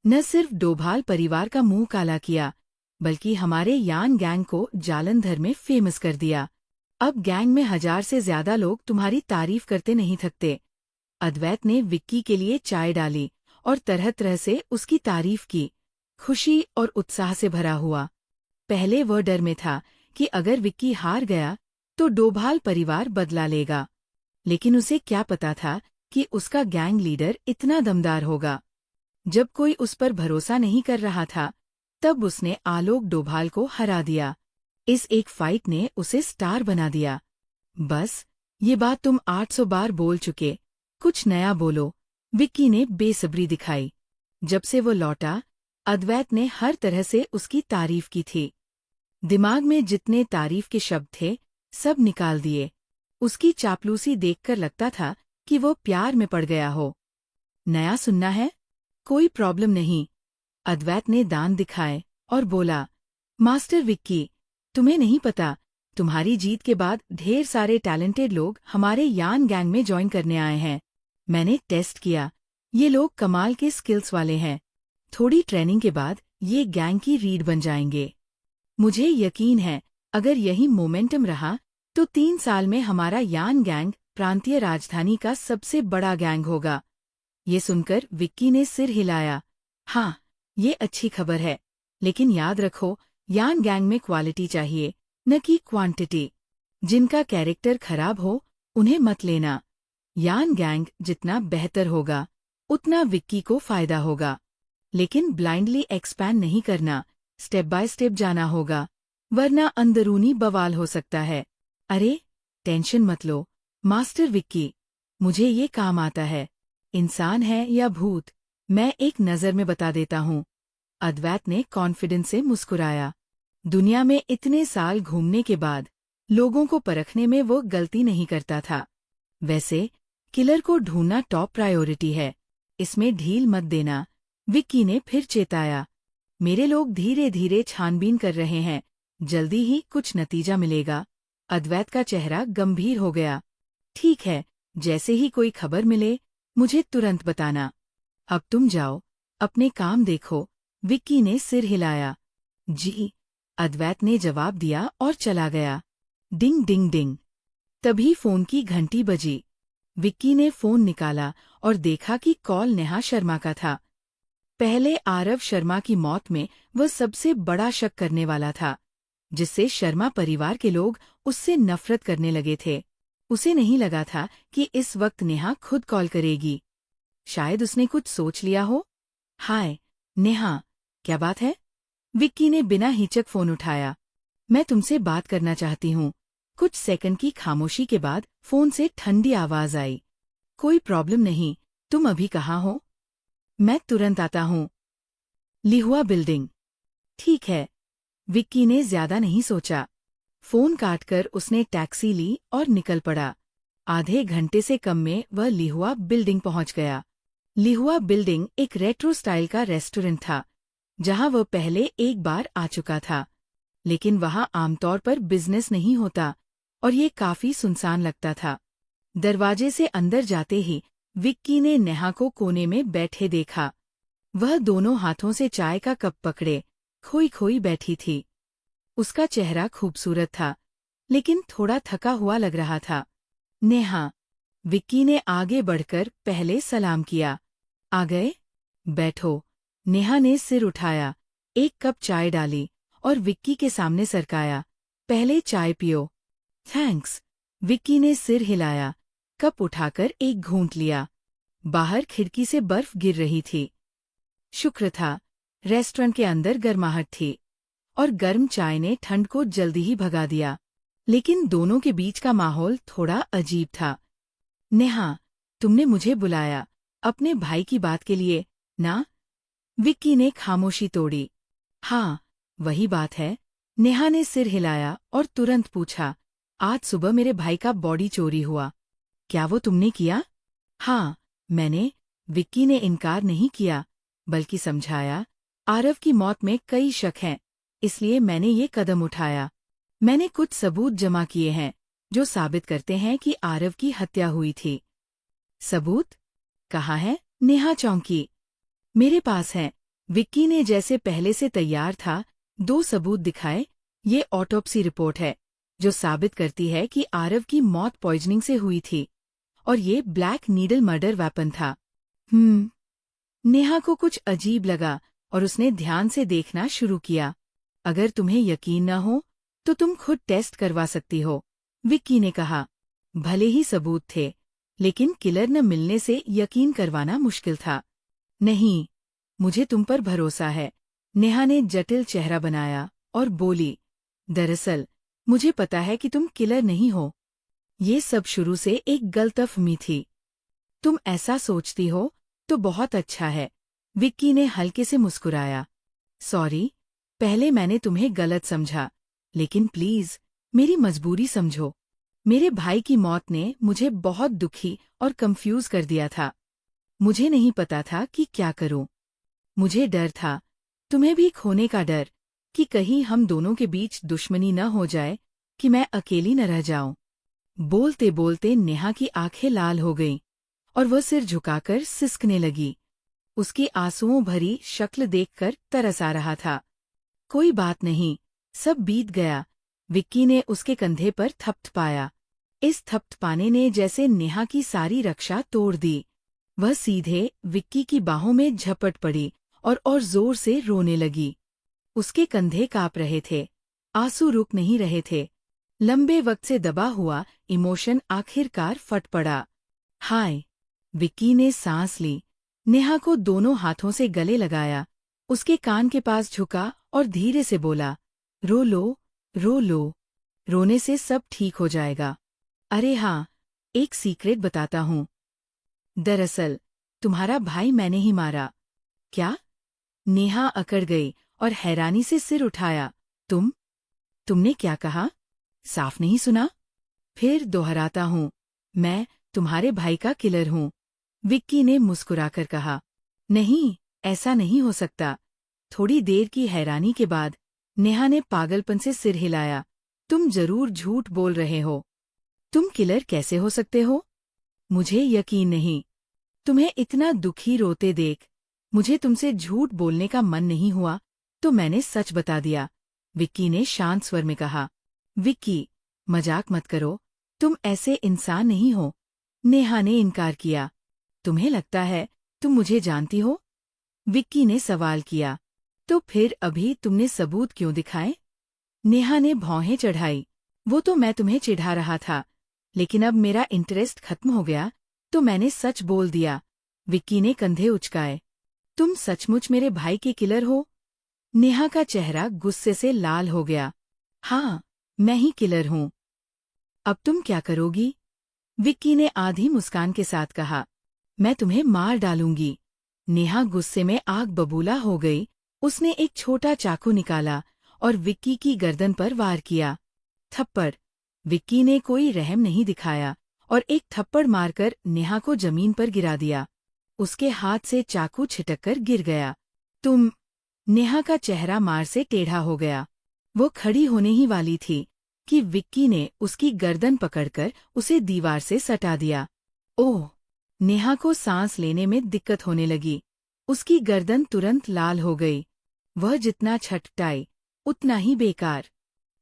A: न सिर्फ डोभाल परिवार का मुंह काला किया, बल्कि हमारे यान गैंग को जालंधर में फेमस कर दिया। अब गैंग में 1000 से ज्यादा लोग तुम्हारी तारीफ करते नहीं थकते। अद्वैत ने विक्की के लिए चाय डाली और तरह तरह से उसकी तारीफ की, खुशी और उत्साह से भरा हुआ। पहले वह डर में था कि अगर विक्की हार गया तो डोभाल परिवार बदला लेगा, लेकिन उसे क्या पता था कि उसका गैंग लीडर इतना दमदार होगा। जब कोई उस पर भरोसा नहीं कर रहा था, तब उसने आलोक डोभाल को हरा दिया। इस एक फाइट ने उसे स्टार बना दिया। बस, ये बात तुम 800 बार बोल चुके, कुछ नया बोलो, विक्की ने बेसब्री दिखाई। जब से वो लौटा, अद्वैत ने हर तरह से उसकी तारीफ की थी। दिमाग में जितने तारीफ के शब्द थे, सब निकाल दिए। उसकी चापलूसी देखकर लगता था कि वो प्यार में पड़ गया हो। नया सुनना है? कोई प्रॉब्लम नहीं। अद्वैत ने दांत दिखाए और बोला, मास्टर विक्की, तुम्हें नहीं पता, तुम्हारी जीत के बाद ढेर सारे टैलेंटेड लोग हमारे यान गैंग में ज्वाइन करने आए हैं। मैंने टेस्ट किया, ये लोग कमाल के स्किल्स वाले हैं। थोड़ी ट्रेनिंग के बाद ये गैंग की रीढ़ बन जाएंगे। मुझे यकीन है, अगर यही मोमेंटम रहा तो 3 साल में हमारा यान गैंग प्रांतीय राजधानी का सबसे बड़ा गैंग होगा। ये सुनकर विक्की ने सिर हिलाया। हाँ, ये अच्छी खबर है, लेकिन याद रखो, यान गैंग में क्वालिटी चाहिए, न कि क्वांटिटी। जिनका कैरेक्टर खराब हो, उन्हें मत लेना। यान गैंग जितना बेहतर होगा, उतना विक्की को फायदा होगा। लेकिन ब्लाइंडली एक्सपैंड नहीं करना, स्टेप बाय स्टेप जाना होगा, वरना अंदरूनी बवाल हो सकता है। अरे, टेंशन मत लो, मास्टर विक्की, मुझे ये काम आता है। इंसान है या भूत, मैं एक नज़र में बता देता हूँ। अद्वैत ने कॉन्फिडेंस से मुस्कुराया। दुनिया में इतने साल घूमने के बाद लोगों को परखने में वो गलती नहीं करता था। वैसे, किलर को ढूंढना टॉप प्रायोरिटी है, इसमें ढील मत देना, विक्की ने फिर चेताया। मेरे लोग धीरे धीरे छानबीन कर रहे हैं, जल्दी ही कुछ नतीजा मिलेगा। अद्वैत का चेहरा गंभीर हो गया। ठीक है, जैसे ही कोई खबर मिले, मुझे तुरंत बताना। अब तुम जाओ, अपने काम देखो, विक्की ने सिर हिलाया। जी, अद्वैत ने जवाब दिया और चला गया। डिंग डिंग डिंग। तभी फोन की घंटी बजी। विक्की ने फोन निकाला और देखा कि कॉल नेहा शर्मा का था। पहले आरव शर्मा की मौत में वह सबसे बड़ा शक करने वाला था, जिससे शर्मा परिवार के लोग उससे नफरत करने लगे थे। उसे नहीं लगा था कि इस वक्त नेहा खुद कॉल करेगी। शायद उसने कुछ सोच लिया हो। हाय, नेहा, क्या बात है? विक्की ने बिना हिचक फोन उठाया। मैं तुमसे बात करना चाहती हूँ। कुछ सेकंड की खामोशी के बाद फोन से ठंडी आवाज आई। कोई प्रॉब्लम नहीं, तुम अभी कहाँ हो? मैं तुरंत आता हूँ। लिहुआ बिल्डिंग। ठीक है। विक्की ने ज्यादा नहीं सोचा। फोन काटकर उसने टैक्सी ली और निकल पड़ा। आधे घंटे से कम में वह लिहुआ बिल्डिंग पहुंच गया। लिहुआ बिल्डिंग एक रेट्रो स्टाइल का रेस्टोरेंट था, जहां वह पहले एक बार आ चुका था। लेकिन वहां आमतौर पर बिजनेस नहीं होता और ये काफी सुनसान लगता था। दरवाजे से अंदर जाते ही विक्की ने नेहा को कोने में बैठे देखा। वह दोनों हाथों से चाय का कप पकड़े खोई खोई बैठी थी। उसका चेहरा खूबसूरत था, लेकिन थोड़ा थका हुआ लग रहा था। नेहा, विक्की ने आगे बढ़कर पहले सलाम किया। आ गए? बैठो। नेहा ने सिर उठाया, एक कप चाय डाली और विक्की के सामने सरकाया। पहले चाय पियो। थैंक्स। विक्की ने सिर हिलाया, कप उठाकर एक घूंट लिया। बाहर खिड़की से बर्फ गिर रही थी। शुक्र था, रेस्टोरेंट के अंदर गर्माहट थी और गर्म चाय ने ठंड को जल्दी ही भगा दिया। लेकिन दोनों के बीच का माहौल थोड़ा अजीब था। नेहा, तुमने मुझे बुलाया, अपने भाई की बात के लिए, ना? विक्की ने खामोशी तोड़ी। हाँ, वही बात है। नेहा ने सिर हिलाया और तुरंत पूछा, आज सुबह मेरे भाई का बॉडी चोरी हुआ। क्या वो तुमने किया? हाँ, मैंने। विक्की ने इनकार नहीं किया, बल्कि समझाया, आरव की मौत में कई शक हैं, इसलिए मैंने ये कदम उठाया। मैंने कुछ सबूत जमा किए हैं, जो साबित करते हैं कि आरव की हत्या हुई थी। सबूत? कहाँ है? नेहा चौंकी। मेरे पास है। विक्की ने जैसे पहले से तैयार था, 2 सबूत दिखाए। ये ऑटोप्सी रिपोर्ट है, जो साबित करती है कि आरव की मौत पॉइजनिंग से हुई थी, और ये ब्लैक नीडल मर्डर वेपन था। नेहा को कुछ अजीब लगा और उसने ध्यान से देखना शुरू किया। अगर तुम्हें यकीन न हो, तो तुम खुद टेस्ट करवा सकती हो, विक्की ने कहा। भले ही सबूत थे, लेकिन किलर न मिलने से यकीन करवाना मुश्किल था। नहीं, मुझे तुम पर भरोसा है, नेहा ने जटिल चेहरा बनाया और बोली। दरअसल, मुझे पता है कि तुम किलर नहीं हो। ये सब शुरू से एक गलतफहमी थी। तुम ऐसा सोचती हो, तो बहुत अच्छा है, विक्की ने हल्के से मुस्कुराया। सॉरी, पहले मैंने तुम्हें गलत समझा, लेकिन प्लीज, मेरी मजबूरी समझो। मेरे भाई की मौत ने मुझे बहुत दुखी और कंफ्यूज कर दिया था। मुझे नहीं पता था कि क्या करूं। मुझे डर था, तुम्हें भी खोने का डर, कि कहीं हम दोनों के बीच दुश्मनी न हो जाए, कि मैं अकेली न रह जाऊं। बोलते बोलते नेहा की आंखें लाल हो गईं और वह सिर झुकाकर सिसकने लगी। उसकी आंसुओं भरी शक्ल देखकर तरस आ रहा था। कोई बात नहीं, सब बीत गया, विक्की ने उसके कंधे पर थपथपाया। इस थपथपाने ने जैसे नेहा की सारी रक्षा तोड़ दी। वह सीधे विक्की की बाहों में झपट पड़ी और जोर से रोने लगी। उसके कंधे कांप रहे थे, आंसू रुक नहीं रहे थे। लंबे वक्त से दबा हुआ इमोशन आखिरकार फट पड़ा। हाय! विक्की ने सांस ली, नेहा को दोनों हाथों से गले लगाया, उसके कान के पास झुका और धीरे से बोला, रो लो, रो लो। रोने से सब ठीक हो जाएगा। अरे हाँ, एक सीक्रेट बताता हूँ। दरअसल, तुम्हारा भाई मैंने ही मारा। क्या? नेहा अकड़ गई और हैरानी से सिर उठाया। तुमने क्या कहा? साफ नहीं सुना? फिर दोहराता हूँ, मैं तुम्हारे भाई का किलर हूँ। विक्की ने मुस्कुराकर कहा। नहीं, ऐसा नहीं हो सकता। थोड़ी देर की हैरानी के बाद नेहा ने पागलपन से सिर हिलाया। तुम जरूर झूठ बोल रहे हो। तुम किलर कैसे हो सकते हो? मुझे यकीन नहीं। तुम्हें इतना दुखी रोते देख मुझे तुमसे झूठ बोलने का मन नहीं हुआ, तो मैंने सच बता दिया, विक्की ने शांत स्वर में कहा। विक्की, मजाक मत करो, तुम ऐसे इंसान नहीं हो। नेहा ने इनकार किया। तुम्हें लगता है तुम मुझे जानती हो? विक्की ने सवाल किया। तो फिर अभी तुमने सबूत क्यों दिखाए? नेहा ने भौहें चढ़ाई। वो तो मैं तुम्हें चिढ़ा रहा था, लेकिन अब मेरा इंटरेस्ट खत्म हो गया, तो मैंने सच बोल दिया। विक्की ने कंधे उचकाए। तुम सचमुच मेरे भाई के किलर हो? नेहा का चेहरा गुस्से से लाल हो गया। हाँ, मैं ही किलर हूँ। अब तुम क्या करोगी? विक्की ने आधी मुस्कान के साथ कहा। मैं तुम्हें मार डालूंगी। नेहा गुस्से में आग बबूला हो गई। उसने एक छोटा चाकू निकाला और विक्की की गर्दन पर वार किया। थप्पड़। विक्की ने कोई रहम नहीं दिखाया और एक थप्पड़ मारकर नेहा को जमीन पर गिरा दिया। उसके हाथ से चाकू छिटककर गिर गया। तुम... नेहा का चेहरा मार से टेढ़ा हो गया। वो खड़ी होने ही वाली थी कि विक्की ने उसकी गर्दन पकड़कर उसे दीवार से सटा दिया। ओह! नेहा को सांस लेने में दिक्कत होने लगी। उसकी गर्दन तुरंत लाल हो गई। वह जितना छटपटाई, उतना ही बेकार।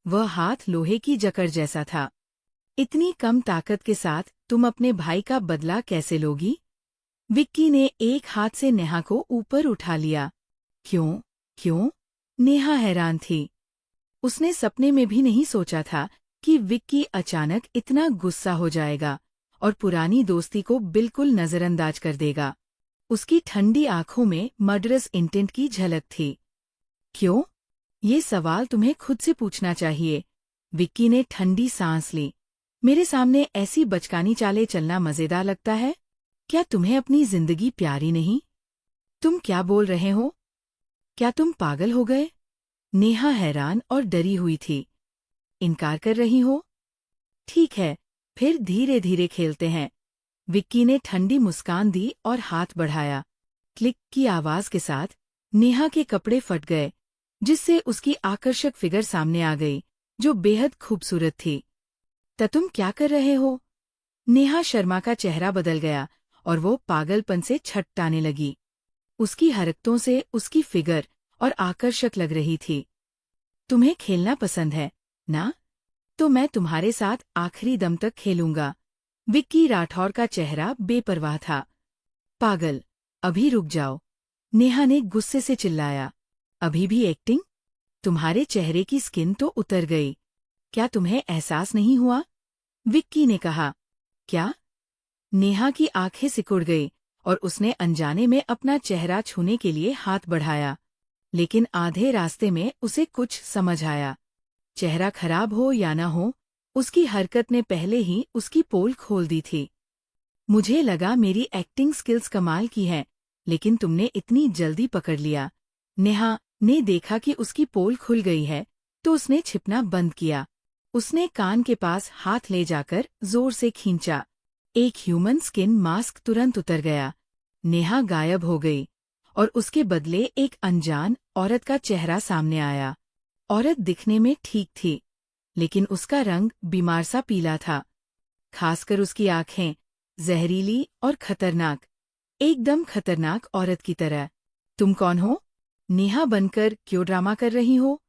A: वह हाथ लोहे की जकड़ जैसा था। इतनी कम ताकत के साथ तुम अपने भाई का बदला कैसे लोगी? विक्की ने एक हाथ से नेहा को ऊपर उठा लिया। क्यों? क्यों? नेहा हैरान थी। उसने सपने में भी नहीं सोचा था कि विक्की अचानक इतना गुस्सा हो जाएगा और पुरानी दोस्ती को बिल्कुल नजरअंदाज कर देगा। उसकी ठंडी आंखों में मर्डरस इंटेंट की झलक थी। क्यों? ये सवाल तुम्हें खुद से पूछना चाहिए। विक्की ने ठंडी सांस ली। मेरे सामने ऐसी बचकानी चालें चलना मजेदार लगता है? क्या तुम्हें अपनी जिंदगी प्यारी नहीं? तुम क्या बोल रहे हो? क्या तुम पागल हो गए? नेहा हैरान और डरी हुई थी। इनकार कर रही हो? ठीक है, फिर धीरे धीरे खेलते हैं। विक्की ने ठंडी मुस्कान दी और हाथ बढ़ाया। क्लिक की आवाज के साथ नेहा के कपड़े फट गए, जिससे उसकी आकर्षक फिगर सामने आ गई, जो बेहद खूबसूरत थी। तुम क्या कर रहे हो? नेहा शर्मा का चेहरा बदल गया और वो पागलपन से छटपटाने लगी। उसकी हरकतों से उसकी फिगर और आकर्षक लग रही थी। तुम्हें खेलना पसंद है, ना? तो मैं तुम्हारे साथ आखिरी दम तक खेलूंगा। विक्की राठौर का चेहरा बेपरवाह था। पागल, अभी रुक जाओ। नेहा ने गुस्से से चिल्लाया। अभी भी एक्टिंग? तुम्हारे चेहरे की स्किन तो उतर गई। क्या तुम्हें एहसास नहीं हुआ? विक्की ने कहा। क्या? नेहा की आंखें सिकुड़ गई और उसने अनजाने में अपना चेहरा छूने के लिए हाथ बढ़ाया, लेकिन आधे रास्ते में उसे कुछ समझ आया। चेहरा खराब हो या न हो, उसकी हरकत ने पहले ही उसकी पोल खोल दी थी। मुझे लगा मेरी एक्टिंग स्किल्स कमाल की हैं, लेकिन तुमने इतनी जल्दी पकड़ लिया। नेहा ने देखा कि उसकी पोल खुल गई है, तो उसने छिपना बंद किया। उसने कान के पास हाथ ले जाकर जोर से खींचा। एक ह्यूमन स्किन मास्क तुरंत उतर गया। नेहा गायब हो गई और उसके बदले एक अनजान औरत का चेहरा सामने आया। औरत दिखने में ठीक थी, लेकिन उसका रंग बीमार सा पीला था। खासकर उसकी आंखें, जहरीली और खतरनाक, एकदम खतरनाक औरत की तरह। तुम कौन हो? नेहा बनकर क्यों ड्रामा कर रही हो?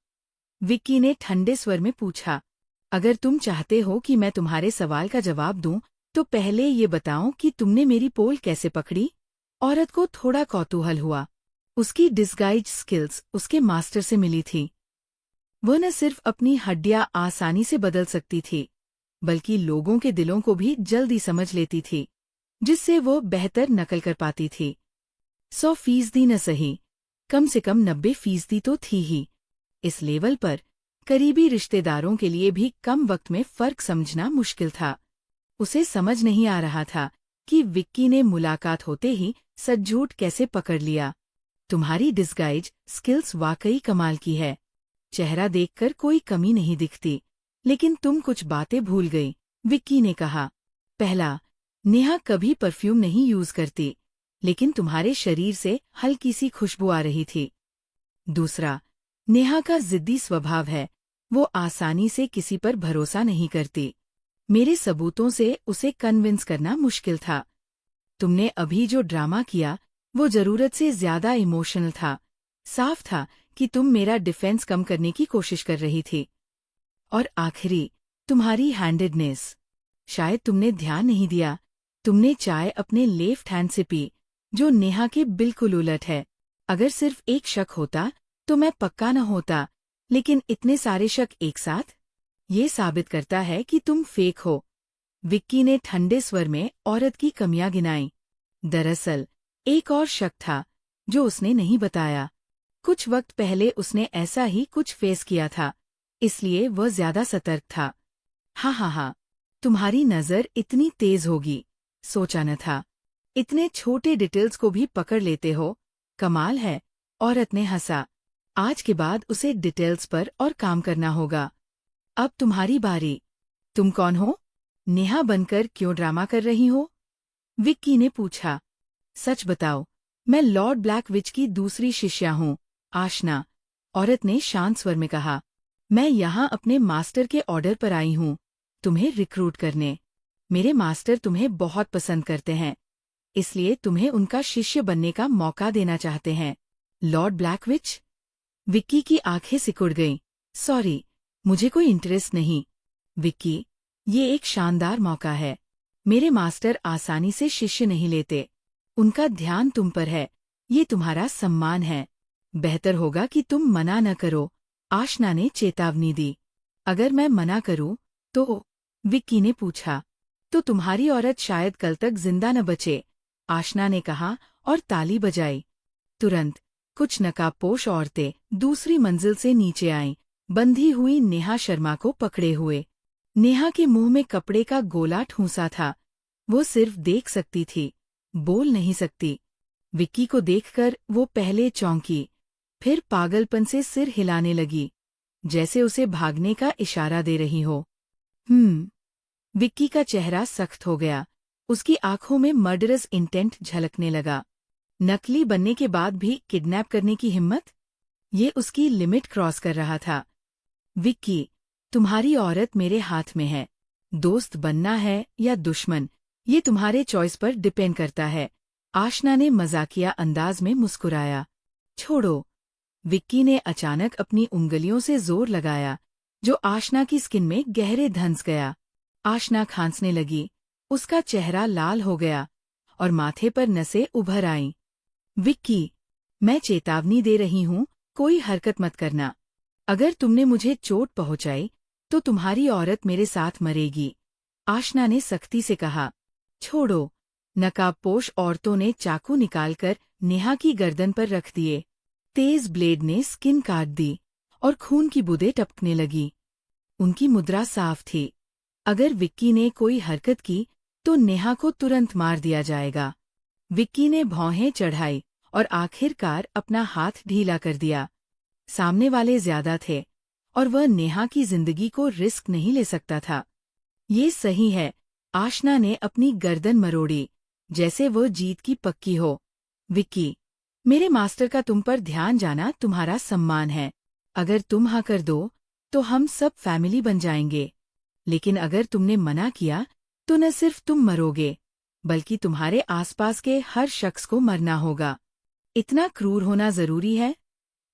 A: विक्की ने ठंडे स्वर में पूछा। अगर तुम चाहते हो कि मैं तुम्हारे सवाल का जवाब दूं, तो पहले ये बताओ कि तुमने मेरी पोल कैसे पकड़ी? औरत को थोड़ा कौतूहल हुआ। उसकी डिस्गाइज स्किल्स उसके मास्टर से मिली थी। वह न सिर्फ अपनी हड्डियां आसानी से बदल सकती थी, बल्कि लोगों के दिलों को भी जल्दी समझ लेती थी, जिससे वो बेहतर नकल कर पाती थी। 100% न सही, कम से कम 90% तो थी ही। इस लेवल पर करीबी रिश्तेदारों के लिए भी कम वक्त में फर्क समझना मुश्किल था। उसे समझ नहीं आ रहा था कि विक्की ने मुलाकात होते ही सच झूठ कैसे पकड़ लिया। तुम्हारी डिस्गाइज स्किल्स वाकई कमाल की है। चेहरा देखकर कोई कमी नहीं दिखती, लेकिन तुम कुछ बातें भूल गई, विक्की ने कहा। पहला, नेहा कभी परफ्यूम नहीं यूज करती, लेकिन तुम्हारे शरीर से हल्की सी खुशबू आ रही थी। दूसरा, नेहा का जिद्दी स्वभाव है, वो आसानी से किसी पर भरोसा नहीं करती। मेरे सबूतों से उसे कन्विंस करना मुश्किल था। तुमने अभी जो ड्रामा किया, वो जरूरत से ज्यादा इमोशनल था। साफ था कि तुम मेरा डिफेंस कम करने की कोशिश कर रही थी। और आखिरी, तुम्हारी हैंडेडनेस। शायद तुमने ध्यान नहीं दिया, तुमने चाय अपने लेफ्ट हैंड से पी, जो नेहा के बिल्कुल उलट है। अगर सिर्फ एक शक होता तो मैं पक्का न होता, लेकिन इतने सारे शक एक साथ? ये साबित करता है कि तुम फेक हो। विक्की ने ठंडे स्वर में औरत की कमियां गिनाई। दरअसल एक और शक था जो उसने नहीं बताया। कुछ वक्त पहले उसने ऐसा ही कुछ फेस किया था, इसलिए वह ज्यादा सतर्क था। हाँ, तुम्हारी नजर इतनी तेज होगी, सोचा न था। इतने छोटे डिटेल्स को भी पकड़ लेते हो, कमाल है। औरत ने हंसा। आज के बाद उसे डिटेल्स पर और काम करना होगा। अब तुम्हारी बारी। तुम कौन हो? नेहा बनकर क्यों ड्रामा कर रही हो? विक्की ने पूछा। सच बताओ, मैं लॉर्ड ब्लैकविच की दूसरी शिष्या हूँ, आशना। औरत ने शांत स्वर में कहा। मैं यहाँ अपने मास्टर के ऑर्डर पर आई हूँ, तुम्हें रिक्रूट करने। मेरे मास्टर तुम्हें बहुत पसंद करते हैं, इसलिए तुम्हें उनका शिष्य बनने का मौका देना चाहते हैं। लॉर्ड ब्लैकविच? विक्की की आंखें सिकुड़ गईं। सॉरी, मुझे कोई इंटरेस्ट नहीं। विक्की, ये एक शानदार मौका है। मेरे मास्टर आसानी से शिष्य नहीं लेते। उनका ध्यान तुम पर है, ये तुम्हारा सम्मान है। बेहतर होगा कि तुम मना न करो, आशना ने चेतावनी दी। अगर मैं मना करूं, तो? विक्की ने पूछा। तो तुम्हारी औरत शायद कल तक जिंदा न बचे, आशना ने कहा और ताली बजाई। तुरंत कुछ नकाबपोश औरतें दूसरी मंजिल से नीचे आईं, बंधी हुई नेहा शर्मा को पकड़े हुए। नेहा के मुंह में कपड़े का गोला ठूंसा था। वो सिर्फ देख सकती थी, बोल नहीं सकती। विक्की को देखकर वो पहले चौंकी, फिर पागलपन से सिर हिलाने लगी, जैसे उसे भागने का इशारा दे रही हो। विक्की का चेहरा सख्त हो गया, उसकी आंखों में मर्डरस इंटेंट झलकने लगा। नकली बनने के बाद भी किडनैप करने की हिम्मत? ये उसकी लिमिट क्रॉस कर रहा था। विक्की, तुम्हारी औरत मेरे हाथ में है। दोस्त बनना है या दुश्मन, ये तुम्हारे चॉइस पर डिपेंड करता है, आशना ने मजाकिया अंदाज में मुस्कुराया। छोड़ो। विक्की ने अचानक अपनी उंगलियों से जोर लगाया, जो आशना की स्किन में गहरे धंस गया। आशना खांसने लगी, उसका चेहरा लाल हो गया और माथे पर नसें उभर आईं। विक्की, मैं चेतावनी दे रही हूँ, कोई हरकत मत करना। अगर तुमने मुझे चोट पहुंचाई, तो तुम्हारी औरत मेरे साथ मरेगी, आशना ने सख्ती से कहा। छोड़ो। नकाबपोश औरतों ने चाकू निकालकर नेहा की गर्दन पर रख दिए। तेज ब्लेड ने स्किन काट दी और खून की बूंदें टपकने लगी। उनकी मुद्रा साफ थी। अगर विक्की ने कोई हरकत की, तो नेहा को तुरंत मार दिया जाएगा। विक्की ने भौहें चढ़ाई और आखिरकार अपना हाथ ढीला कर दिया। सामने वाले ज्यादा थे, और वह नेहा की जिंदगी को रिस्क नहीं ले सकता था। ये सही है, आशना ने अपनी गर्दन मरोड़ी, जैसे वो जीत की पक्की हो। विक्की, मेरे मास्टर का तुम पर ध्यान जाना तुम्हारा सम्मान है। अगर तुम हाँ कर दो, तो हम सब फैमिली बन जाएंगे। लेकिन अगर तुमने मना किया, तो न सिर्फ तुम मरोगे, बल्कि तुम्हारे आसपास के हर शख्स को मरना होगा। इतना क्रूर होना जरूरी है?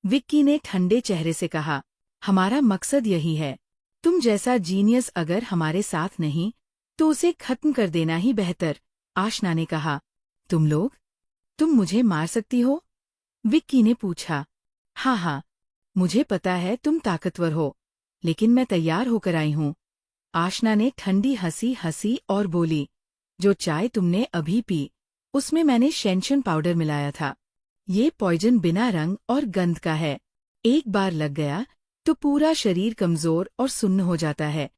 A: विक्की ने ठंडे चेहरे से कहा। हमारा मकसद यही है। तुम जैसा जीनियस अगर हमारे साथ नहीं तो उसे खत्म कर देना ही बेहतर, आशना ने कहा। तुम लोग? तुम मुझे मार सकती हो? विक्की ने पूछा। हाँ हाँ, मुझे पता है तुम ताकतवर हो, लेकिन मैं तैयार होकर आई हूँ। आशना ने ठंडी हंसी हंसी और बोली, जो चाय तुमने अभी पी, उसमें मैंने शेंशन पाउडर मिलाया था। ये पॉइजन बिना रंग और गंध का है। एक बार लग गया तो पूरा शरीर कमजोर और सुन्न हो जाता है।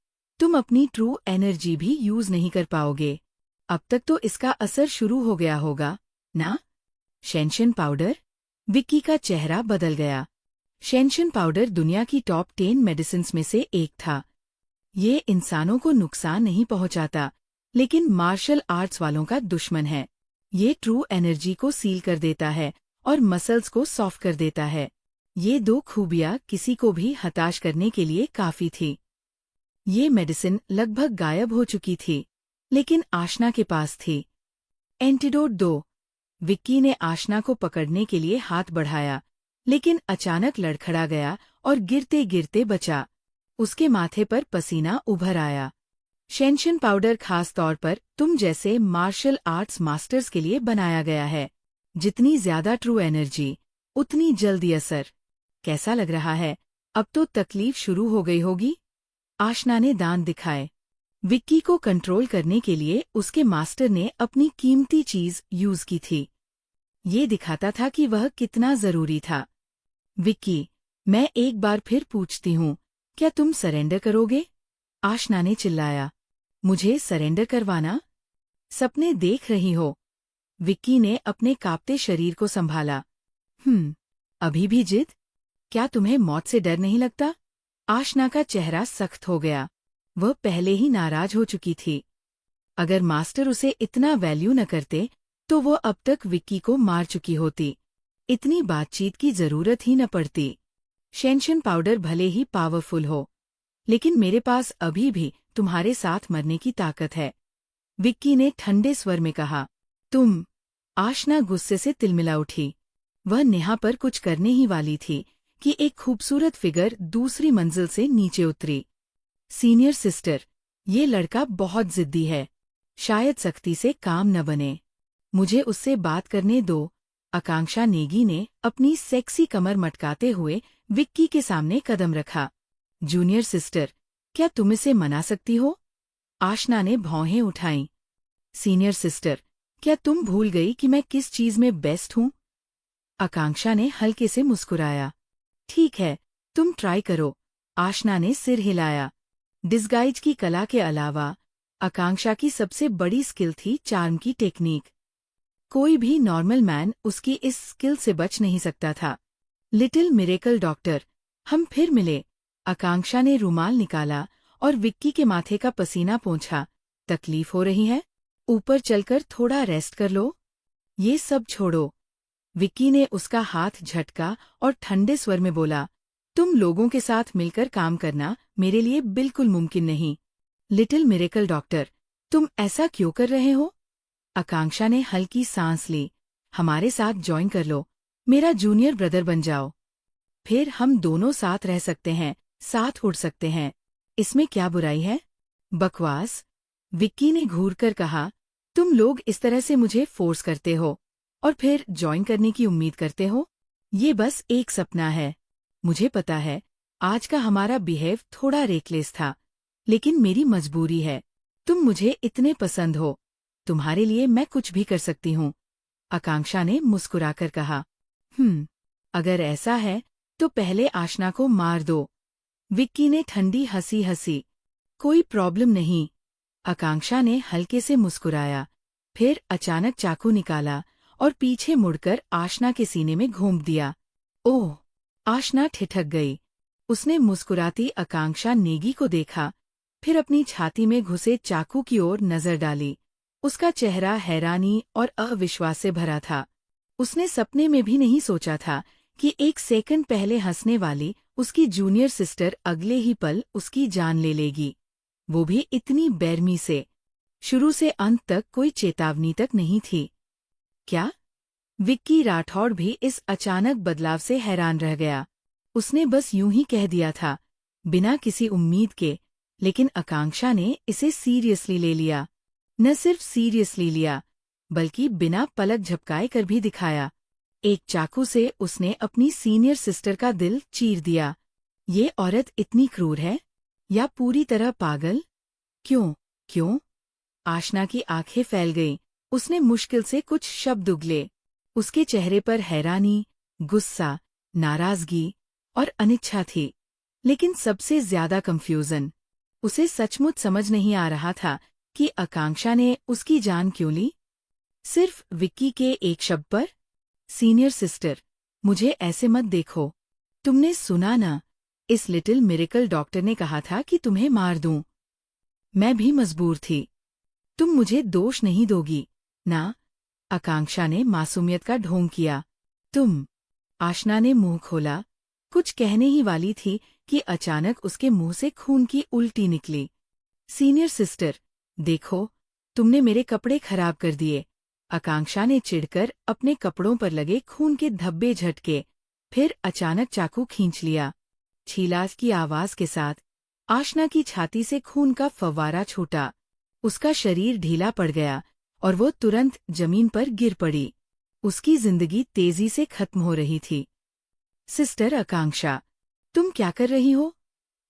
A: तुम अपनी ट्रू एनर्जी भी यूज नहीं कर पाओगे। अब तक तो इसका असर शुरू हो गया होगा ना? Sanction powder? विक्की का चेहरा बदल गया। शेंशन पाउडर दुनिया की टॉप 10 मेडिसिन्स में से एक था। ये इंसानों को नुकसान नहीं पहुंचाता, लेकिन मार्शल आर्ट्स वालों का दुश्मन है। ये ट्रू एनर्जी को सील कर देता है और मसल्स को सॉफ्ट कर देता है। ये दो खूबियां किसी को भी हताश करने के लिए काफी थी। ये मेडिसिन लगभग गायब हो चुकी थी, लेकिन आशना के पास थी। एंटीडोट 2। विक्की ने आशना को पकड़ने के लिए हाथ बढ़ाया, लेकिन अचानक लड़खड़ा गया और गिरते गिरते बचा। उसके माथे पर पसीना उभर आया। शेंशन पाउडर खास तौर पर तुम जैसे मार्शल आर्ट्स मास्टर्स के लिए बनाया गया है। जितनी ज्यादा ट्रू एनर्जी, उतनी जल्दी असर। कैसा लग रहा है? अब तो तकलीफ शुरू हो गई होगी? आशना ने दांत दिखाए। विक्की को कंट्रोल करने के लिए उसके मास्टर ने अपनी कीमती चीज यूज की थी। ये दिखाता था कि वह कितना जरूरी था। विक्की, मैं एक बार फिर पूछती हूँ, क्या तुम सरेंडर करोगे? आशना ने चिल्लाया। मुझे सरेंडर करवाना? सपने देख रही हो? विक्की ने अपने कांपते शरीर को संभाला। अभी भी जिद? क्या तुम्हें मौत से डर नहीं लगता? आशना का चेहरा सख्त हो गया। वह पहले ही नाराज हो चुकी थी। अगर मास्टर उसे इतना वैल्यू न करते, तो वो अब तक विक्की को मार चुकी होती। इतनी बातचीत की जरूरत ही न पड़ती। शेंशन पाउडर भले ही पावरफुल हो, लेकिन मेरे पास अभी भी तुम्हारे साथ मरने की ताकत है, विक्की ने ठंडे स्वर में कहा। तुम? आशना गुस्से से तिलमिला उठी। वह नेहा पर कुछ करने ही वाली थी कि एक खूबसूरत फिगर दूसरी मंजिल से नीचे उतरी। सीनियर सिस्टर, ये लड़का बहुत जिद्दी है। शायद सख्ती से काम न बने। मुझे उससे बात करने दो। आकांक्षा नेगी ने अपनी सेक्सी कमर मटकाते हुए विक्की के सामने कदम रखा। जूनियर सिस्टर, क्या तुम इसे मना सकती हो? आशना ने भौहें उठाईं। सीनियर सिस्टर, क्या तुम भूल गई कि मैं किस चीज में बेस्ट हूँ? आकांक्षा ने हल्के से मुस्कुराया। ठीक है, तुम ट्राई करो। आशना ने सिर हिलाया। डिस्गाइज की कला के अलावा आकांक्षा की सबसे बड़ी स्किल थी चार्म की टेक्निक। कोई भी नॉर्मल मैन उसकी इस स्किल से बच नहीं सकता था। लिटिल मिरेकल डॉक्टर, हम फिर मिले। आकांक्षा ने रुमाल निकाला और विक्की के माथे का पसीना पोंछा। तकलीफ हो रही है? ऊपर चलकर थोड़ा रेस्ट कर लो। ये सब छोड़ो। विक्की ने उसका हाथ झटका और ठंडे स्वर में बोला, तुम लोगों के साथ मिलकर काम करना मेरे लिए बिल्कुल मुमकिन नहीं। लिटिल मिरेकल डॉक्टर, तुम ऐसा क्यों कर रहे हो? आकांक्षा ने हल्की सांस ली। हमारे साथ ज्वाइन कर लो, मेरा जूनियर ब्रदर बन जाओ। फिर हम दोनों साथ रह सकते हैं, साथ उड़ सकते हैं। इसमें क्या बुराई है? बकवास, विक्की ने घूरकर कहा। तुम लोग इस तरह से मुझे फोर्स करते हो और फिर ज्वाइन करने की उम्मीद करते हो। ये बस एक सपना है। मुझे पता है, आज का हमारा बिहेव थोड़ा रेकलेस था, लेकिन मेरी मजबूरी है। तुम मुझे इतने पसंद हो, तुम्हारे लिए मैं कुछ भी कर सकती हूँ। आकांक्षा ने मुस्कुराकर कहा। अगर ऐसा है तो पहले आशना को मार दो। विक्की ने ठंडी हंसी हंसी। कोई प्रॉब्लम नहीं। आकांक्षा ने हल्के से मुस्कुराया, फिर अचानक चाकू निकाला और पीछे मुड़कर आशना के सीने में घोंप दिया। ओह! आशना ठिठक गई। उसने मुस्कुराती आकांक्षा नेगी को देखा, फिर अपनी छाती में घुसे चाकू की ओर नजर डाली। उसका चेहरा हैरानी और अविश्वास से भरा था। उसने सपने में भी नहीं सोचा था कि एक सेकंड पहले हंसने वाली उसकी जूनियर सिस्टर अगले ही पल उसकी जान ले लेगी, वो भी इतनी बेरमी से। शुरू से अंत तक कोई चेतावनी तक नहीं थी। क्या? विक्की राठौड़ भी इस अचानक बदलाव से हैरान रह गया। उसने बस यूं ही कह दिया था, बिना किसी उम्मीद के, लेकिन आकांक्षा ने इसे सीरियसली ले लिया। न सिर्फ सीरियसली लिया, बल्कि बिना पलक झपकाए कर भी दिखाया। एक चाकू से उसने अपनी सीनियर सिस्टर का दिल चीर दिया। ये औरत इतनी क्रूर है, या पूरी तरह पागल? क्यों? क्यों? आशना की आंखें फैल गईं। उसने मुश्किल से कुछ शब्द उगले। उसके चेहरे पर हैरानी, गुस्सा, नाराजगी और अनिच्छा थी, लेकिन सबसे ज्यादा कंफ्यूजन। उसे सचमुच समझ नहीं आ रहा था कि आकांक्षा ने उसकी जान क्यों ली। सिर्फ विक्की के एक शब्द पर? सीनियर सिस्टर, मुझे ऐसे मत देखो। तुमने सुना ना, इस लिटिल मिरेकल डॉक्टर ने कहा था कि तुम्हें मार दूं। मैं भी मजबूर थी। तुम मुझे दोष नहीं दोगी ना? आकांक्षा ने मासूमियत का ढोंग किया। तुम? आशना ने मुंह खोला, कुछ कहने ही वाली थी कि अचानक उसके मुंह से खून की उल्टी निकली। सीनियर सिस्टर, देखो, तुमने मेरे कपड़े खराब कर दिए। आकांक्षा ने चिढ़कर अपने कपड़ों पर लगे खून के धब्बे झटके, फिर अचानक चाकू खींच लिया। छीलाज की आवाज के साथ आशना की छाती से खून का फव्वारा छूटा। उसका शरीर ढीला पड़ गया और वो तुरंत जमीन पर गिर पड़ी। उसकी जिंदगी तेजी से खत्म हो रही थी। सिस्टर आकांक्षा, तुम क्या कर रही हो?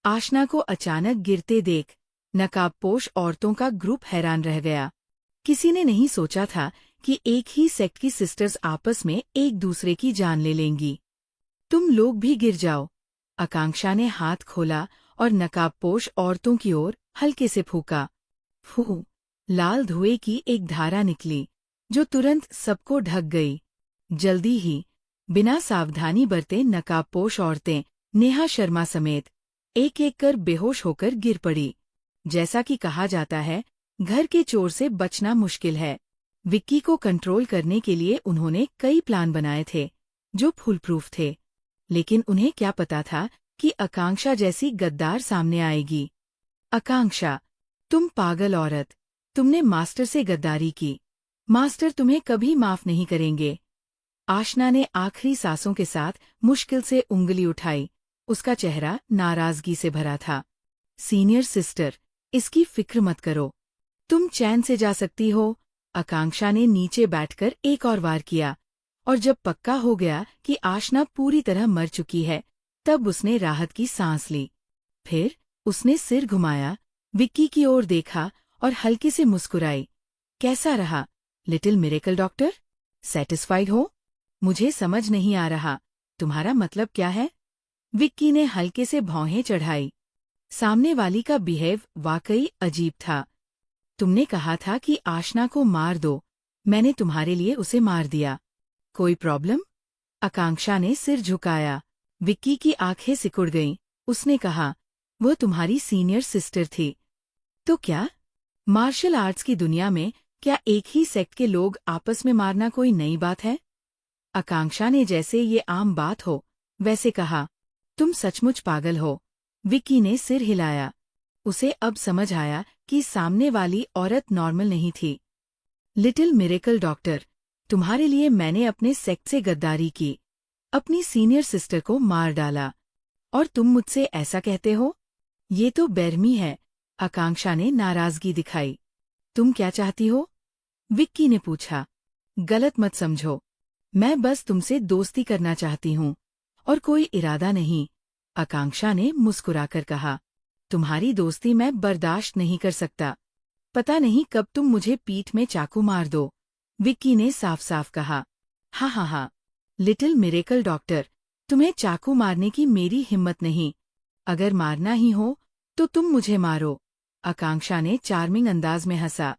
A: आशना को अचानक गिरते देख नकाबपोश औरतों का ग्रुप हैरान रह गया। किसी ने नहीं सोचा था कि एक ही सेक्ट की सिस्टर्स आपस में एक दूसरे की जान ले लेंगी। तुम लोग भी गिर जाओ। आकांक्षा ने हाथ खोला और नकाबपोश औरतों की ओर हल्के से फूंका। फू, लाल धुएं की एक धारा निकली, जो तुरंत सबको ढक गई। जल्दी ही, बिना सावधानी बरते नकाबपोश औरतें, नेहा शर्मा समेत, एक एक कर बेहोश होकर गिर पड़ी। जैसा कि कहा जाता है, घर के चोर से बचना मुश्किल है। विक्की को कंट्रोल करने के लिए उन्होंने कई प्लान बनाए थे, जो फुलप्रूफ थे। लेकिन उन्हें क्या पता था कि आकांक्षा जैसी गद्दार सामने आएगी। आकांक्षा, तुम पागल औरत, तुमने मास्टर से गद्दारी की। मास्टर तुम्हें कभी माफ नहीं करेंगे। आशना ने आखिरी सांसों के साथ मुश्किल से उंगली उठाई। उसका चेहरा नाराजगी से भरा था। सीनियर सिस्टर, इसकी फिक्र मत करो। तुम चैन से जा सकती हो। आकांक्षा ने नीचे बैठकर एक और वार किया, और जब पक्का हो गया कि आशना पूरी तरह मर चुकी है, तब उसने राहत की सांस ली। फिर उसने सिर घुमाया, विक्की की ओर देखा और हल्के से मुस्कुराई। कैसा रहा, लिटिल मिरेकल डॉक्टर? सैटिस्फाइड हो? मुझे समझ नहीं आ रहा, तुम्हारा मतलब क्या है? विक्की ने हल्के से भौहें चढ़ाई। सामने वाली का बिहेव वाकई अजीब था। तुमने कहा था कि आशना को मार दो, मैंने तुम्हारे लिए उसे मार दिया। कोई प्रॉब्लम? आकांक्षा ने सिर झुकाया। विक्की की आंखें सिकुड़ गईं। उसने कहा, वो तुम्हारी सीनियर सिस्टर थी। तो क्या? मार्शल आर्ट्स की दुनिया में क्या एक ही सेक्ट के लोग आपस में मारना कोई नई बात है? आकांक्षा ने जैसे ये आम बात हो, वैसे कहा, तुम सचमुच पागल हो। विक्की ने सिर हिलाया। उसे अब समझ आया कि सामने वाली औरत नॉर्मल नहीं थी। लिटिल मिरेकल डॉक्टर, तुम्हारे लिए मैंने अपने सेक्ट से गद्दारी की, अपनी सीनियर सिस्टर को मार डाला, और तुम मुझसे ऐसा कहते हो? ये तो बेरहमी है। आकांक्षा ने नाराजगी दिखाई। तुम क्या चाहती हो? विक्की ने पूछा। गलत मत समझो, मैं बस तुमसे दोस्ती करना चाहती हूँ, और कोई इरादा नहीं। आकांक्षा ने मुस्कुराकर कहा, तुम्हारी दोस्ती मैं बर्दाश्त नहीं कर सकता। पता नहीं कब तुम मुझे पीठ में चाकू मार दो। विक्की ने साफ साफ कहा। हाँ हाँ हाँ, लिटिल मिरेकल डॉक्टर, तुम्हें चाकू मारने की मेरी हिम्मत नहीं। अगर मारना ही हो तो तुम मुझे मारो। आकांक्षा ने चार्मिंग अंदाज में हंसा।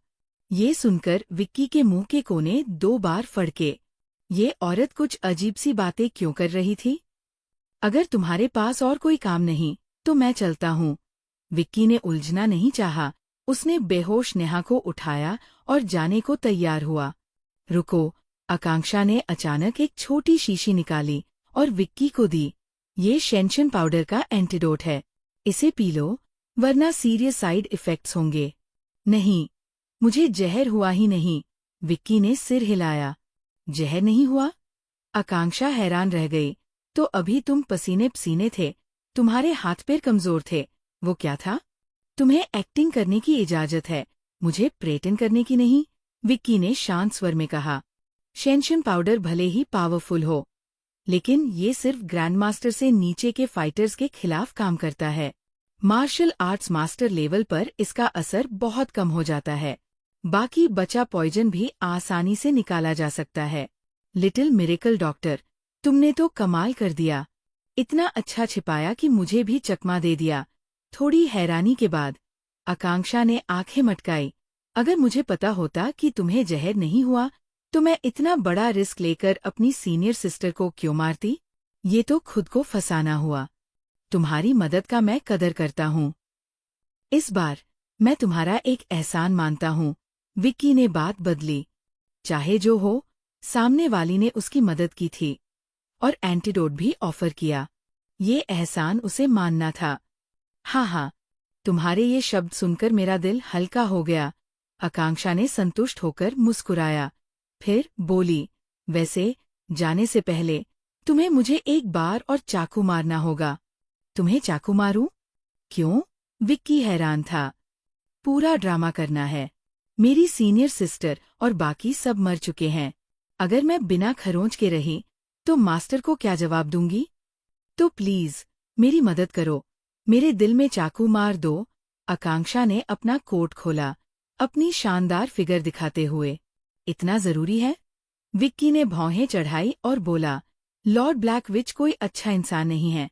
A: ये सुनकर विक्की के मुंह के कोने 2 बार फड़के। ये औरत कुछ अजीब सी बातें क्यों कर रही थी? अगर तुम्हारे पास और कोई काम नहीं तो मैं चलता हूँ। विक्की ने उलझना नहीं चाहा। उसने बेहोश नेहा को उठाया और जाने को तैयार हुआ। रुको, आकांक्षा ने अचानक एक छोटी शीशी निकाली और विक्की को दी। ये शेंशन पाउडर का एंटीडोट है, इसे पी लो, वरना सीरियस साइड इफेक्ट्स होंगे। नहीं, मुझे जहर हुआ ही नहीं। विक्की ने सिर हिलाया। जहर नहीं हुआ? आकांक्षा हैरान रह गई। तो अभी तुम पसीने पसीने थे, तुम्हारे हाथ पैर कमजोर थे। वो क्या था? तुम्हें एक्टिंग करने की इजाजत है, मुझे प्रेटेंड करने की नहीं, विक्की ने शांत स्वर में कहा। शेंशन पाउडर भले ही पावरफुल हो, लेकिन ये सिर्फ ग्रैंड मास्टर से नीचे के फाइटर्स के खिलाफ काम करता है। मार्शल आर्ट्स मास्टर लेवल पर इसका असर बहुत कम हो जाता है। बाकी बचा पॉइजन भी आसानी से निकाला जा सकता है। लिटिल मिरेकल डॉक्टर, तुमने तो कमाल कर दिया। इतना अच्छा छिपाया कि मुझे भी चकमा दे दिया। थोड़ी हैरानी के बाद आकांक्षा ने आंखें मटकाई। अगर मुझे पता होता कि तुम्हें जहर नहीं हुआ तो मैं इतना बड़ा रिस्क लेकर अपनी सीनियर सिस्टर को क्यों मारती? ये तो खुद को फंसाना हुआ। तुम्हारी मदद का मैं कदर करता हूँ। इस बार मैं तुम्हारा एक एहसान मानता हूँ। विक्की ने बात बदली। चाहे जो हो, सामने वाली ने उसकी मदद की थी और एंटीडोट भी ऑफर किया। ये एहसान उसे मानना था। हाँ, तुम्हारे ये शब्द सुनकर मेरा दिल हल्का हो गया। आकांक्षा ने संतुष्ट होकर मुस्कुराया। फिर बोली, वैसे जाने से पहले तुम्हें मुझे एक बार और चाकू मारना होगा। तुम्हें चाकू मारूं? क्यों? विक्की हैरान था। पूरा ड्रामा करना है। मेरी सीनियर सिस्टर और बाकी सब मर चुके हैं। अगर मैं बिना खरोंच के रही तो मास्टर को क्या जवाब दूंगी? तो प्लीज मेरी मदद करो, मेरे दिल में चाकू मार दो। आकांक्षा ने अपना कोट खोला, अपनी शानदार फिगर दिखाते हुए। इतना जरूरी है? विक्की ने भौहें चढ़ाई और बोला, लॉर्ड ब्लैकविच कोई अच्छा इंसान नहीं है।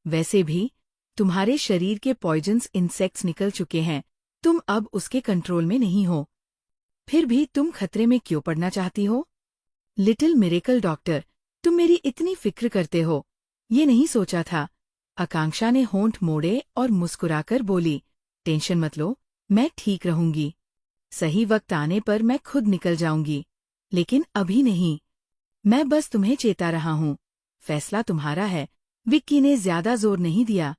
A: वैसे भी तुम्हारे शरीर के पॉइजन्स इंसेक्ट्स निकल चुके हैं, तुम अब उसके कंट्रोल में नहीं हो। फिर भी तुम खतरे में क्यों पड़ना चाहती हो? लिटिल मिरेकल डॉक्टर, तुम मेरी इतनी फिक्र करते हो, ये नहीं सोचा था। आकांक्षा ने होंठ मोड़े और मुस्कुराकर बोली, टेंशन मत लो, मैं ठीक रहूंगी। सही वक्त आने पर मैं खुद निकल जाऊंगी, लेकिन अभी नहीं। मैं बस तुम्हें चेता रहा हूँ। फैसला तुम्हारा है। विक्की ने ज्यादा जोर नहीं दिया।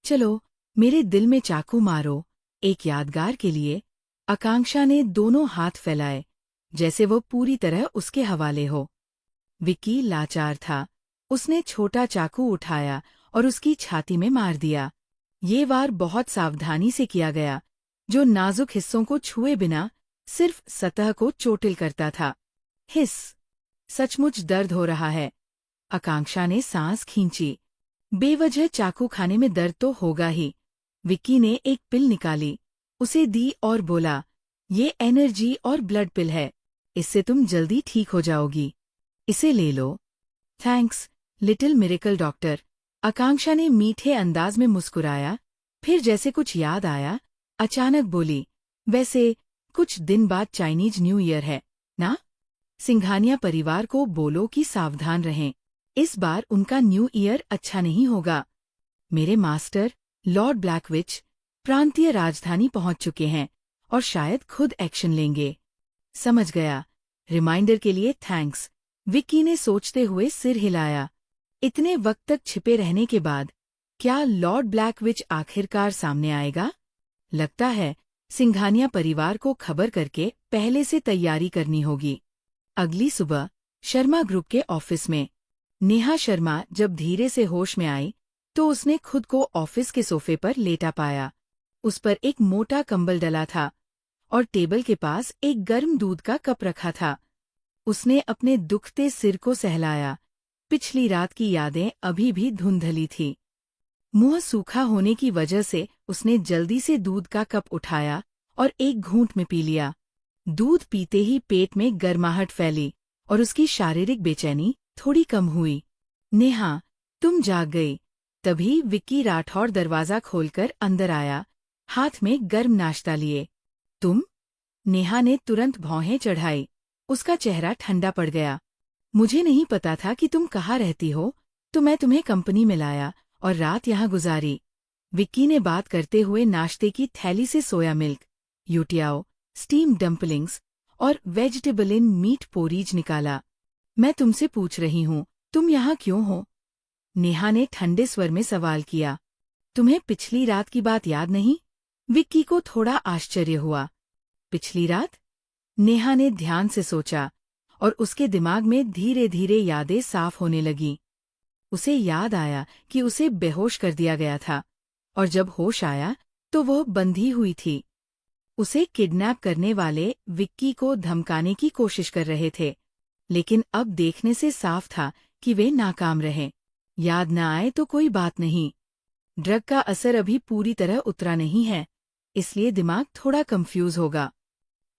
A: चलो, मेरे दिल में चाकू मारो, एक यादगार के लिए। आकांक्षा ने दोनों हाथ फैलाए, जैसे वो पूरी तरह उसके हवाले हो। विक्की लाचार था। उसने छोटा चाकू उठाया और उसकी छाती में मार दिया। ये वार बहुत सावधानी से किया गया, जो नाजुक हिस्सों को छुए बिना सिर्फ सतह को चोटिल करता था। हिस, सचमुच दर्द हो रहा है। आकांक्षा ने सांस खींची। बेवजह चाकू खाने में दर्द तो होगा ही। विक्की ने एक पिल निकाली, उसे दी और बोला, ये एनर्जी और ब्लड पिल है, इससे तुम जल्दी ठीक हो जाओगी। इसे ले लो। Thanks, little miracle doctor. Akanksha ने मीठे अंदाज में मुस्कुराया, फिर जैसे कुछ याद आया, अचानक बोली, वैसे कुछ दिन बाद चाइनीज न्यू ईयर है ना? सिंघानिया परिवार को बोलो कि सावधान रहें। इस बार उनका न्यू ईयर अच्छा नहीं होगा। मेरे मास्टर, लॉर्ड ब्लैकविच, प्रांतीय राजधानी पहुंच चुके हैं और शायद खुद एक्शन लेंगे। समझ गया। रिमाइंडर के लिए थैंक्स। विक्की ने सोचते हुए सिर हिलाया। इतने वक्त तक छिपे रहने के बाद क्या लॉर्ड ब्लैकविच आखिरकार सामने आएगा? लगता है सिंघानिया परिवार को खबर करके पहले से तैयारी करनी होगी। अगली सुबह शर्मा ग्रुप के ऑफिस में नेहा शर्मा जब धीरे से होश में आई तो उसने खुद को ऑफिस के सोफे पर लेटा पाया। उस पर एक मोटा कंबल डला था और टेबल के पास एक गर्म दूध का कप रखा था। उसने अपने दुखते सिर को सहलाया। पिछली रात की यादें अभी भी धुंधली थी। मुंह सूखा होने की वजह से उसने जल्दी से दूध का कप उठाया और एक घूंट में पी लिया। दूध पीते ही पेट में गर्माहट फैली और उसकी शारीरिक बेचैनी थोड़ी कम हुई। नेहा, तुम जाग गई। तभी विक्की राठौड़ दरवाजा खोलकर अंदर आया, हाथ में गर्म नाश्ता लिए। तुम? नेहा ने तुरंत भौहें चढ़ाई। उसका चेहरा ठंडा पड़ गया। मुझे नहीं पता था कि तुम कहाँ रहती हो, तो मैं तुम्हें कंपनी में लाया और रात यहाँ गुजारी। विक्की ने बात करते हुए नाश्ते की थैली से सोया मिल्क, यूटियाओ, स्टीम डम्पलिंग्स और वेजिटेबल इन मीट पोरीज निकाला। मैं तुमसे पूछ रही हूँ, तुम यहाँ क्यों हो? नेहा ने ठंडे स्वर में सवाल किया। तुम्हें पिछली रात की बात याद नहीं? विक्की को थोड़ा आश्चर्य हुआ। पिछली रात? नेहा ने ध्यान से सोचा और उसके दिमाग में धीरे धीरे यादें साफ होने लगीं। उसे याद आया कि उसे बेहोश कर दिया गया था, और जब होश आया तो वह बंधी हुई थी। उसे किडनैप करने वाले विक्की को धमकाने की कोशिश कर रहे थे, लेकिन अब देखने से साफ था कि वे नाकाम रहे। याद न आए तो कोई बात नहीं, ड्रग का असर अभी पूरी तरह उतरा नहीं है, इसलिए दिमाग थोड़ा कंफ्यूज होगा।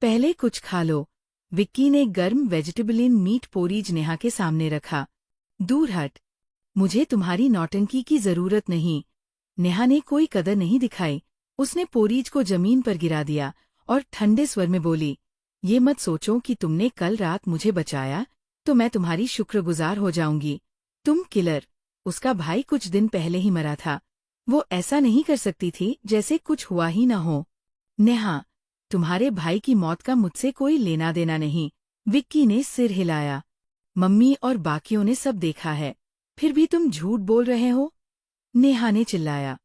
A: पहले कुछ खा लो। विक्की ने गर्म वेजिटेबलिन मीट पोरीज नेहा के सामने रखा। दूर हट, मुझे तुम्हारी नौटंकी की जरूरत नहीं। नेहा ने कोई कदर नहीं दिखाई। उसने पोरीज को जमीन पर गिरा दिया और ठंडे स्वर में बोली, ये मत सोचो कि तुमने कल रात मुझे बचाया तो मैं तुम्हारी शुक्रगुजार हो जाऊंगी। तुम किलर। उसका भाई कुछ दिन पहले ही मरा था। वो ऐसा नहीं कर सकती थी जैसे कुछ हुआ ही न हो। नेहा, तुम्हारे भाई की मौत का मुझसे कोई लेना देना नहीं। विक्की ने सिर हिलाया। मम्मी और बाकियों ने सब देखा है, फिर भी तुम झूठ बोल रहे हो? नेहा ने चिल्लाया।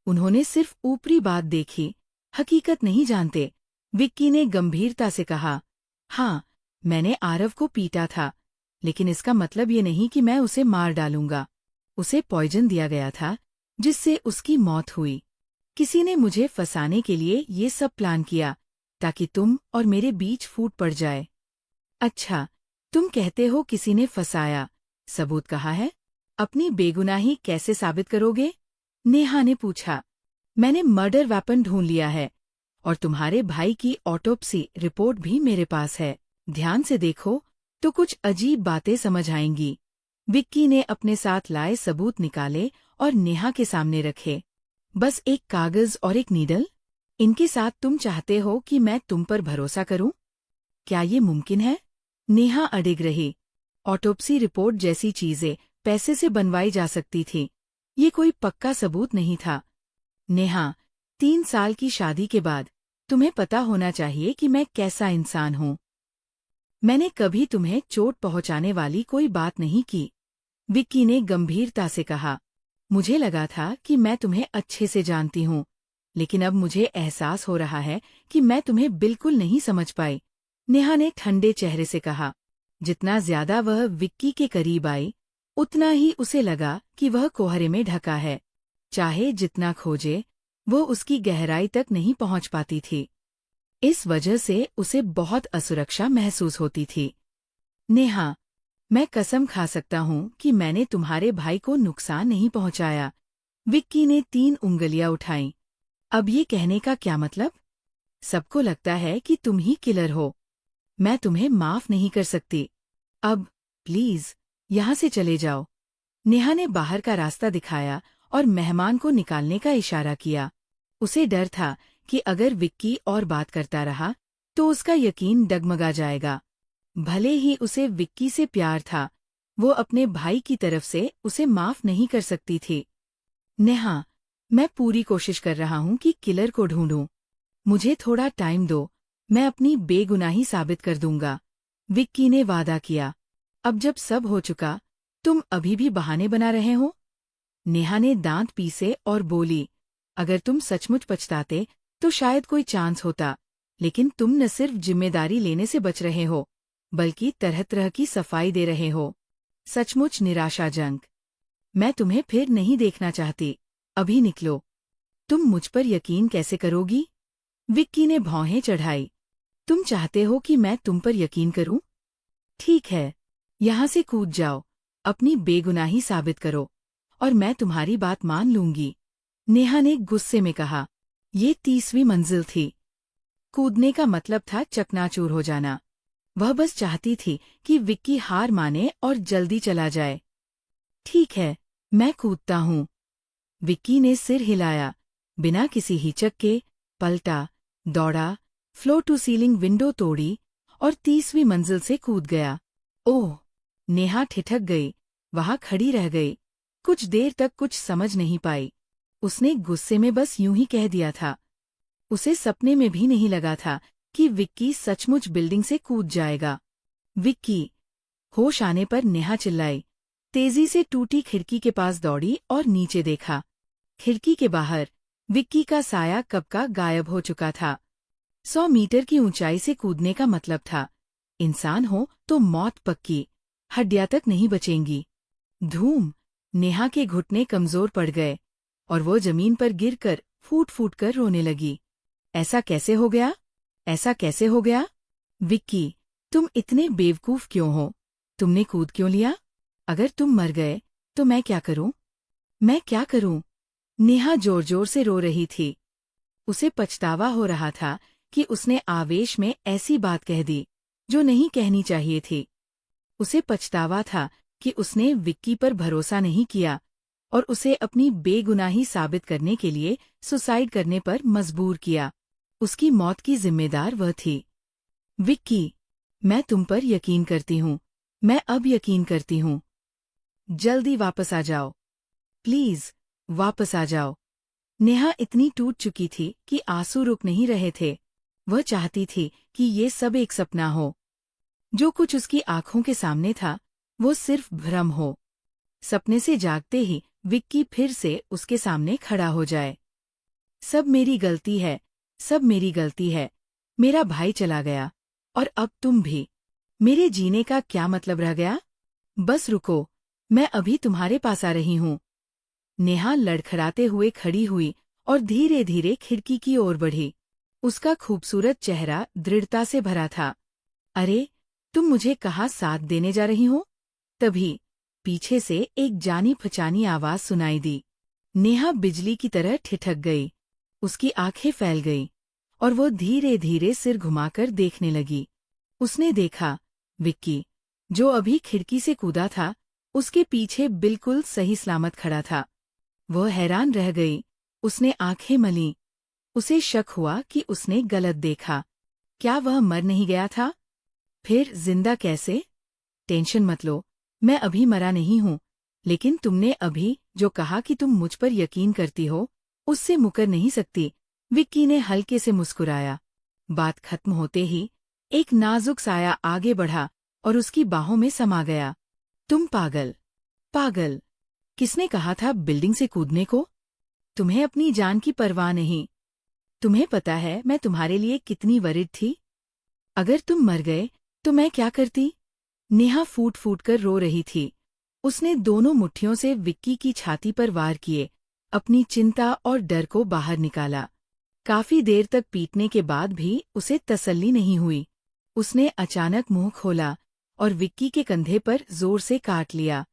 A: उन्होंने सिर्फ ऊपरी बात देखी, हकीकत नहीं जानते। विक्की ने गंभीरता से कहा, हाँ, मैंने आरव को पीटा था, लेकिन इसका मतलब ये नहीं कि मैं उसे मार डालूंगा। उसे पॉइजन दिया गया था, जिससे उसकी मौत हुई। किसी ने मुझे फंसाने के लिए ये सब प्लान किया, ताकि तुम और मेरे बीच फूट पड़ जाए। अच्छा, तुम कहते हो किसी ने फंसाया, सबूत कहाँ है? अपनी बेगुनाही कैसे साबित करोगे? नेहा ने पूछा। मैंने मर्डर वेपन ढूंढ लिया है, और तुम्हारे भाई की ऑटोप्सी रिपोर्ट भी मेरे पास है। ध्यान से देखो तो कुछ अजीब बातें समझ आएंगी। विक्की ने अपने साथ लाए सबूत निकाले और नेहा के सामने रखे। बस एक कागज और एक नीडल? इनके साथ तुम चाहते हो कि मैं तुम पर भरोसा करूं? क्या ये मुमकिन है? नेहा अडिग रही। ऑटोप्सी रिपोर्ट जैसी चीजें पैसे से बनवाई जा सकती थी, ये कोई पक्का सबूत नहीं था। नेहा, 3 साल की शादी के बाद तुम्हें पता होना चाहिए कि मैं कैसा इंसान हूं। मैंने कभी तुम्हें चोट पहुंचाने वाली कोई बात नहीं की। विक्की ने गंभीरता से कहा। मुझे लगा था कि मैं तुम्हें अच्छे से जानती हूं, लेकिन अब मुझे एहसास हो रहा है कि मैं तुम्हें बिल्कुल नहीं समझ पाई। नेहा ने ठंडे चेहरे से कहा। जितना ज्यादा वह विक्की के करीब आई, उतना ही उसे लगा कि वह कोहरे में ढका है। चाहे जितना खोजे, वो उसकी गहराई तक नहीं पहुंच पाती थी। इस वजह से उसे बहुत असुरक्षा महसूस होती थी। नेहा, मैं कसम खा सकता हूं कि मैंने तुम्हारे भाई को नुकसान नहीं पहुंचाया। विक्की ने 3 उंगलियां उठाईं। अब ये कहने का क्या मतलब? सबको लगता है कि तुम ही किलर हो। मैं तुम्हें माफ नहीं कर सकती। अब प्लीज यहाँ से चले जाओ। नेहा ने बाहर का रास्ता दिखाया और मेहमान को निकालने का इशारा किया। उसे डर था कि अगर विक्की और बात करता रहा तो उसका यकीन डगमगा जाएगा। भले ही उसे विक्की से प्यार था, वो अपने भाई की तरफ से उसे माफ नहीं कर सकती थी। नेहा, मैं पूरी कोशिश कर रहा हूं कि किलर को ढूंढूं। मुझे थोड़ा टाइम दो, मैं अपनी बेगुनाही साबित कर दूंगा। विक्की ने वादा किया। अब जब सब हो चुका, तुम अभी भी बहाने बना रहे हो? नेहा ने दांत पीसे और बोली, अगर तुम सचमुच पछताते तो शायद कोई चांस होता, लेकिन तुम न सिर्फ जिम्मेदारी लेने से बच रहे हो, बल्कि तरह तरह की सफाई दे रहे हो। सचमुच निराशाजनक। मैं तुम्हें फिर नहीं देखना चाहती। अभी निकलो। तुम मुझ पर यकीन कैसे करोगी? विक्की ने भौहें चढ़ाई। तुम चाहते हो कि मैं तुम पर यकीन करूं? ठीक है, यहाँ से कूद जाओ, अपनी बेगुनाही साबित करो, और मैं तुम्हारी बात मान लूंगी। नेहा ने गुस्से में कहा। ये 30वीं मंजिल थी। कूदने का मतलब था चकनाचूर हो जाना। वह बस चाहती थी कि विक्की हार माने और जल्दी चला जाए। ठीक है, मैं कूदता हूँ। विक्की ने सिर हिलाया। बिना किसी हिचक के पलटा, दौड़ा, फ्लोर टू सीलिंग विंडो तोड़ी और 30वीं मंजिल से कूद गया। ओह! नेहा ठिठक गई, वहां खड़ी रह गई। कुछ देर तक कुछ समझ नहीं पाई। उसने गुस्से में बस यूं ही कह दिया था। उसे सपने में भी नहीं लगा था कि विक्की सचमुच बिल्डिंग से कूद जाएगा। विक्की! होश आने पर नेहा चिल्लाई। तेजी से टूटी खिड़की के पास दौड़ी और नीचे देखा। खिड़की के बाहर विक्की का साया कब का गायब हो चुका था। 100 मीटर की ऊंचाई से कूदने का मतलब था, इंसान हो तो मौत पक्की, हड्डियां तक नहीं बचेंगी। धूम! नेहा के घुटने कमजोर पड़ गए और वो जमीन पर गिरकर फूट फूट कर रोने लगी। ऐसा कैसे हो गया? ऐसा कैसे हो गया? विक्की, तुम इतने बेवकूफ क्यों हो? तुमने कूद क्यों लिया? अगर तुम मर गए तो मैं क्या करूं? मैं क्या करूं? नेहा जोर जोर से रो रही थी। उसे पछतावा हो रहा था कि उसने आवेश में ऐसी बात कह दी जो नहीं कहनी चाहिए थी। उसे पछतावा था कि उसने विक्की पर भरोसा नहीं किया और उसे अपनी बेगुनाही साबित करने के लिए सुसाइड करने पर मजबूर किया। उसकी मौत की जिम्मेदार वह थी। विक्की, मैं तुम पर यकीन करती हूँ। मैं अब यकीन करती हूँ। जल्दी वापस आ जाओ। प्लीज, वापस आ जाओ। नेहा इतनी टूट चुकी थी कि आंसू रुक नहीं रहे थे। वह चाहती थी कि ये सब एक सपना हो। जो कुछ उसकी आंखों के सामने था वो सिर्फ भ्रम हो। सपने से जागते ही विक्की फिर से उसके सामने खड़ा हो जाए। सब मेरी गलती है, सब मेरी गलती है। मेरा भाई चला गया और अब तुम भी। मेरे जीने का क्या मतलब रह गया? बस रुको, मैं अभी तुम्हारे पास आ रही हूँ। नेहा लड़खड़ाते हुए खड़ी हुई और धीरे धीरे खिड़की की ओर बढ़ी। उसका खूबसूरत चेहरा दृढ़ता से भरा था। अरे, तुम मुझे कहाँ साथ देने जा रही हो? तभी पीछे से एक जानी पहचानी आवाज सुनाई दी। नेहा बिजली की तरह ठिठक गई। उसकी आंखें फैल गईं और वो धीरे धीरे सिर घुमाकर देखने लगी। उसने देखा, विक्की, जो अभी खिड़की से कूदा था, उसके पीछे बिल्कुल सही सलामत खड़ा था। वह हैरान रह गई। उसने आंखें मलीं। उसे शक हुआ कि उसने गलत देखा। क्या वह मर नहीं गया था? फिर जिंदा कैसे? टेंशन मत लो, मैं अभी मरा नहीं हूँ। लेकिन तुमने अभी जो कहा कि तुम मुझ पर यकीन करती हो, उससे मुकर नहीं सकती। विक्की ने हल्के से मुस्कुराया। बात खत्म होते ही एक नाजुक साया आगे बढ़ा और उसकी बाहों में समा गया। तुम पागल, पागल। किसने कहा था बिल्डिंग से कूदने को? तुम्हें अपनी जान की परवाह नहीं। तुम्हें पता है मैं तुम्हारे लिए कितनी वरिड थी? अगर तुम मर गए तो मैं क्या करती? नेहा फूट फूट कर रो रही थी। उसने दोनों मुट्ठियों से विक्की की छाती पर वार किए, अपनी चिंता और डर को बाहर निकाला। काफी देर तक पीटने के बाद भी उसे तसल्ली नहीं हुई। उसने अचानक मुंह खोला और विक्की के कंधे पर जोर से काट लिया।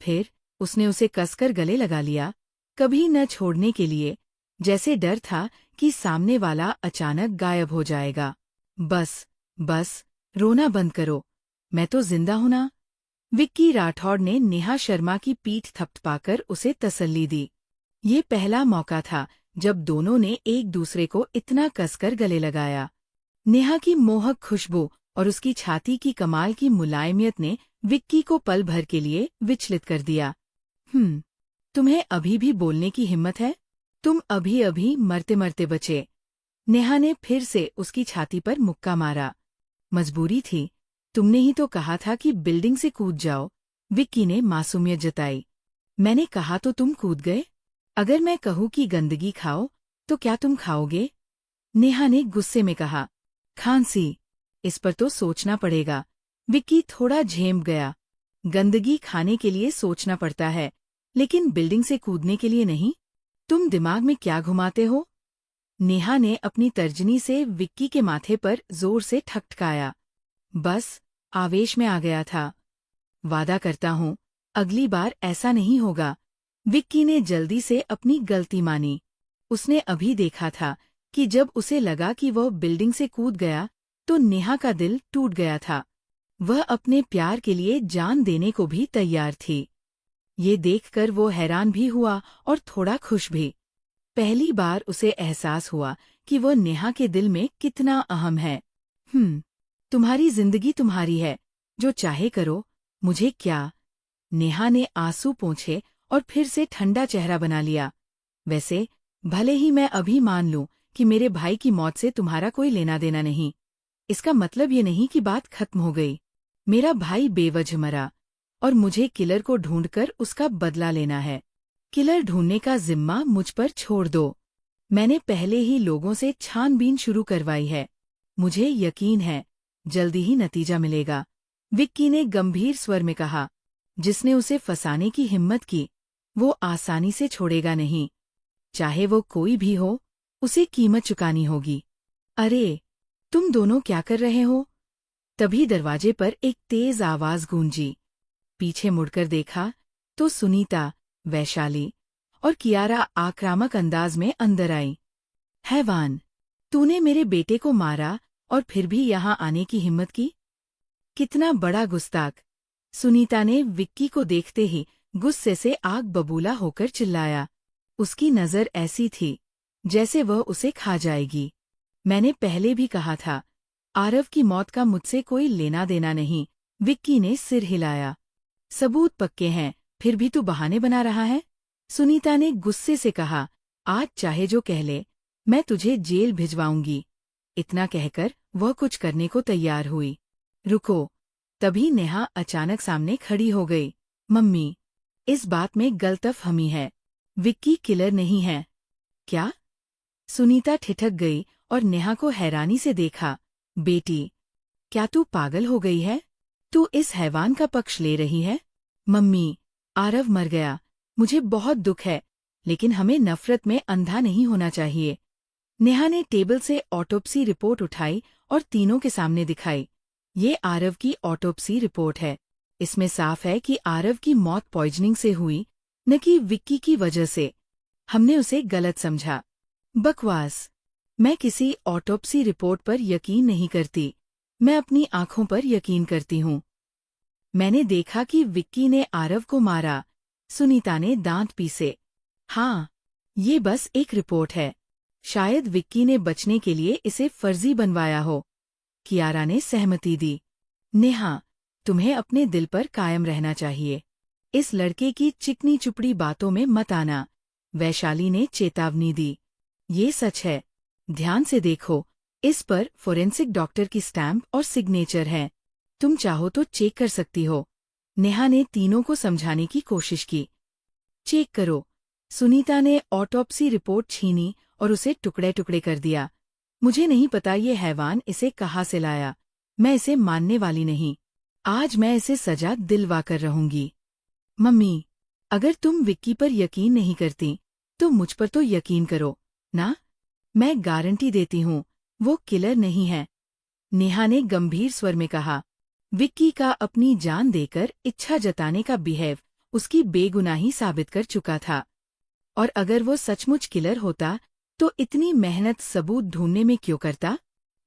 A: फिर उसने उसे कसकर गले लगा लिया, कभी न छोड़ने के लिए, जैसे डर था कि सामने वाला अचानक गायब हो जाएगा। बस, बस, रोना बंद करो। मैं तो जिंदा हूं ना? विक्की राठौड़ ने नेहा शर्मा की पीठ थपथपाकर उसे तसल्ली दी। ये पहला मौका था जब दोनों ने एक दूसरे को इतना कसकर गले लगाया। नेहा की मोहक खुशबू और उसकी छाती की कमाल की मुलायमियत ने विक्की को पल भर के लिए विचलित कर दिया। तुम्हें अभी भी बोलने की हिम्मत है? तुम अभी अभी मरते मरते बचे। नेहा ने फिर से उसकी छाती पर मुक्का मारा। मजबूरी थी, तुमने ही तो कहा था कि बिल्डिंग से कूद जाओ। विक्की ने मासूमियत जताई। मैंने कहा तो तुम कूद गए। अगर मैं कहूँ कि गंदगी खाओ तो क्या तुम खाओगे? नेहा ने गुस्से में कहा। खांसी, इस पर तो सोचना पड़ेगा। विक्की थोड़ा झेम गया। गंदगी खाने के लिए सोचना पड़ता है, लेकिन बिल्डिंग से कूदने के लिए नहीं। तुम दिमाग में क्या घुमाते हो? नेहा ने अपनी तर्जनी से विक्की के माथे पर जोर से ठकठकाया। बस, आवेश में आ गया था। वादा करता हूँ, अगली बार ऐसा नहीं होगा। विक्की ने जल्दी से अपनी गलती मानी। उसने अभी देखा था कि जब उसे लगा कि वह बिल्डिंग से कूद गया तो नेहा का दिल टूट गया था। वह अपने प्यार के लिए जान देने को भी तैयार थी। ये देखकर वो हैरान भी हुआ और थोड़ा खुश भी। पहली बार उसे एहसास हुआ कि वो नेहा के दिल में कितना अहम है। तुम्हारी जिंदगी तुम्हारी है, जो चाहे करो, मुझे क्या? नेहा ने आंसू पोंछे और फिर से ठंडा चेहरा बना लिया। वैसे, भले ही मैं अभी मान लूं कि मेरे भाई की मौत से तुम्हारा कोई लेना देना नहीं, इसका मतलब ये नहीं कि बात खत्म हो गई। मेरा भाई बेवजह मरा और मुझे किलर को ढूंढकर उसका बदला लेना है। किलर ढूंढने का जिम्मा मुझ पर छोड़ दो। मैंने पहले ही लोगों से छानबीन शुरू करवाई है। मुझे यकीन है, जल्दी ही नतीजा मिलेगा। विक्की ने गंभीर स्वर में कहा। जिसने उसे फंसाने की हिम्मत की, वो आसानी से छोड़ेगा नहीं। चाहे वो कोई भी हो, उसे कीमत चुकानी होगी। अरे, तुम दोनों क्या कर रहे हो? तभी दरवाजे पर एक तेज आवाज गूंजी। पीछे मुड़कर देखा तो सुनीता, वैशाली और कियारा आक्रामक अंदाज में अंदर आई। हैवान, तूने मेरे बेटे को मारा और फिर भी यहाँ आने की हिम्मत की? कितना बड़ा गुस्ताख! सुनीता ने विक्की को देखते ही गुस्से से आग बबूला होकर चिल्लाया। उसकी नजर ऐसी थी जैसे वह उसे खा जाएगी। मैंने पहले भी कहा था, आरव की मौत का मुझसे कोई लेना देना नहीं। विक्की ने सिर हिलाया। सबूत पक्के हैं, फिर भी तू बहाने बना रहा है? सुनीता ने गुस्से से कहा। आज चाहे जो कह ले, मैं तुझे जेल भिजवाऊंगी। इतना कहकर वह कुछ करने को तैयार हुई। रुको! तभी नेहा अचानक सामने खड़ी हो गई। मम्मी, इस बात में गलतफहमी है। विक्की किलर नहीं है। क्या? सुनीता ठिठक गई और नेहा को हैरानी से देखा। बेटी, क्या तू पागल हो गई है? तू इस हैवान का पक्ष ले रही है? मम्मी, आरव मर गया। मुझे बहुत दुख है, लेकिन हमें नफरत में अंधा नहीं होना चाहिए। नेहा ने टेबल से ऑटोप्सी रिपोर्ट उठाई और तीनों के सामने दिखाई। ये आरव की ऑटोप्सी रिपोर्ट है। इसमें साफ है कि आरव की मौत पॉइजनिंग से हुई, न कि विक्की की वजह से। हमने उसे गलत समझा। बकवास! मैं किसी ऑटोप्सी रिपोर्ट पर यकीन नहीं करती। मैं अपनी आंखों पर यकीन करती हूँ। मैंने देखा कि विक्की ने आरव को मारा। सुनीता ने दांत पीसे। हाँ, ये बस एक रिपोर्ट है। शायद विक्की ने बचने के लिए इसे फर्जी बनवाया हो। कियारा ने सहमति दी। नेहा, तुम्हें अपने दिल पर कायम रहना चाहिए। इस लड़के की चिकनी चुपड़ी बातों में मत आना। वैशाली ने चेतावनी दी। ये सच है। ध्यान से देखो, इस पर फोरेंसिक डॉक्टर की स्टैम्प और सिग्नेचर है। तुम चाहो तो चेक कर सकती हो। नेहा ने तीनों को समझाने की कोशिश की। चेक करो। सुनीता ने ऑटोप्सी रिपोर्ट छीनी और उसे टुकड़े टुकड़े कर दिया। मुझे नहीं पता ये हैवान इसे कहाँ से लाया। मैं इसे मानने वाली नहीं। आज मैं इसे सजा दिलवा कर रहूंगी। मम्मी, अगर तुम विक्की पर यकीन नहीं करती, तो मुझ पर तो यकीन करो ना। मैं गारंटी देती हूँ, वो किलर नहीं है। नेहा ने गंभीर स्वर में कहा। विक्की का अपनी जान देकर इच्छा जताने का बिहेव उसकी बेगुनाही साबित कर चुका था। और अगर वो सचमुच किलर होता, तो इतनी मेहनत सबूत ढूंढने में क्यों करता?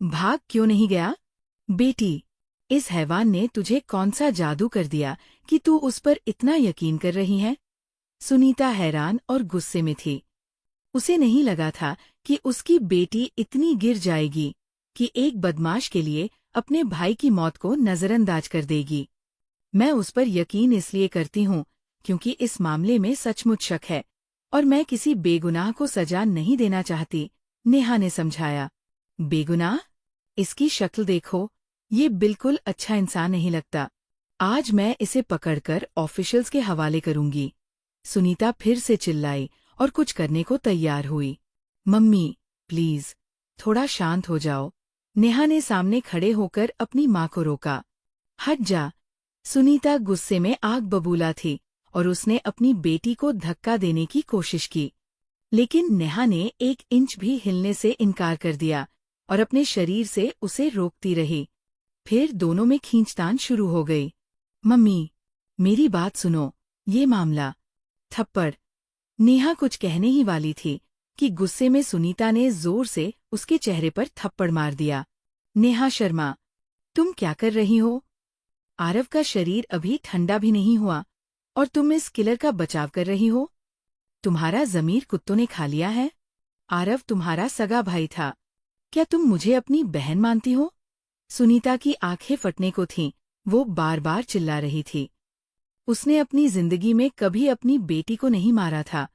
A: भाग क्यों नहीं गया? बेटी, इस हैवान ने तुझे कौन सा जादू कर दिया कि तू उस पर इतना यकीन कर रही है? सुनीता हैरान और गुस्से में थी। उसे नहीं लगा था कि उसकी बेटी इतनी गिर जाएगी कि एक बदमाश के लिए अपने भाई की मौत को नजरअंदाज कर देगी। मैं उस पर यकीन इसलिए करती हूँ क्योंकि इस मामले में सचमुच शक है और मैं किसी बेगुनाह को सजा नहीं देना चाहती, नेहा ने समझाया। बेगुनाह? इसकी शक्ल देखो, ये बिल्कुल अच्छा इंसान नहीं लगता। आज मैं इसे पकड़कर ऑफिशियल्स के हवाले करूंगी। सुनीता फिर से चिल्लाई और कुछ करने को तैयार हुई। मम्मी, प्लीज, थोड़ा शांत हो जाओ। नेहा ने सामने खड़े होकर अपनी माँ को रोका। हट जा! सुनीता गुस्से में आग बबूला थी और उसने अपनी बेटी को धक्का देने की कोशिश की, लेकिन नेहा ने 1 इंच भी हिलने से इनकार कर दिया और अपने शरीर से उसे रोकती रही। फिर दोनों में खींचतान शुरू हो गई। मम्मी, मेरी बात सुनो, ये मामला। थप्पड़! नेहा कुछ कहने ही वाली थी कि गुस्से में सुनीता ने जोर से उसके चेहरे पर थप्पड़ मार दिया। नेहा शर्मा, तुम क्या कर रही हो? आरव का शरीर अभी ठंडा भी नहीं हुआ और तुम इस किलर का बचाव कर रही हो? तुम्हारा ज़मीर कुत्तों ने खा लिया है? आरव तुम्हारा सगा भाई था। क्या तुम मुझे अपनी बहन मानती हो? सुनीता की आंखें फटने को थीं, वो बार बार चिल्ला रही थी। उसने अपनी जिंदगी में कभी अपनी बेटी को नहीं मारा था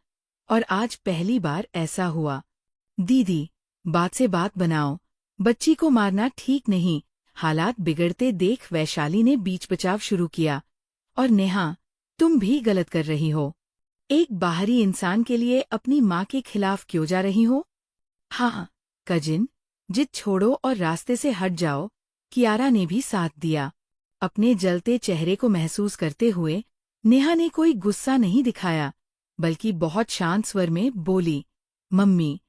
A: और आज पहली बार ऐसा हुआ। दीदी, बात से बात बनाओ। बच्ची को मारना ठीक नहीं। हालात बिगड़ते देख वैशाली ने बीच बचाव शुरू किया। और नेहा, तुम भी गलत कर रही हो। एक बाहरी इंसान के लिए अपनी माँ के खिलाफ क्यों जा रही हो? हाँ, कजिन, जिद छोड़ो और रास्ते से हट जाओ। कियारा ने भी साथ दिया। अपने जलते चेहरे को महसूस करते हुए नेहा ने कोई गुस्सा नहीं दिखाया, बल्कि बहुत शांत स्वर में बोली, मम्मी,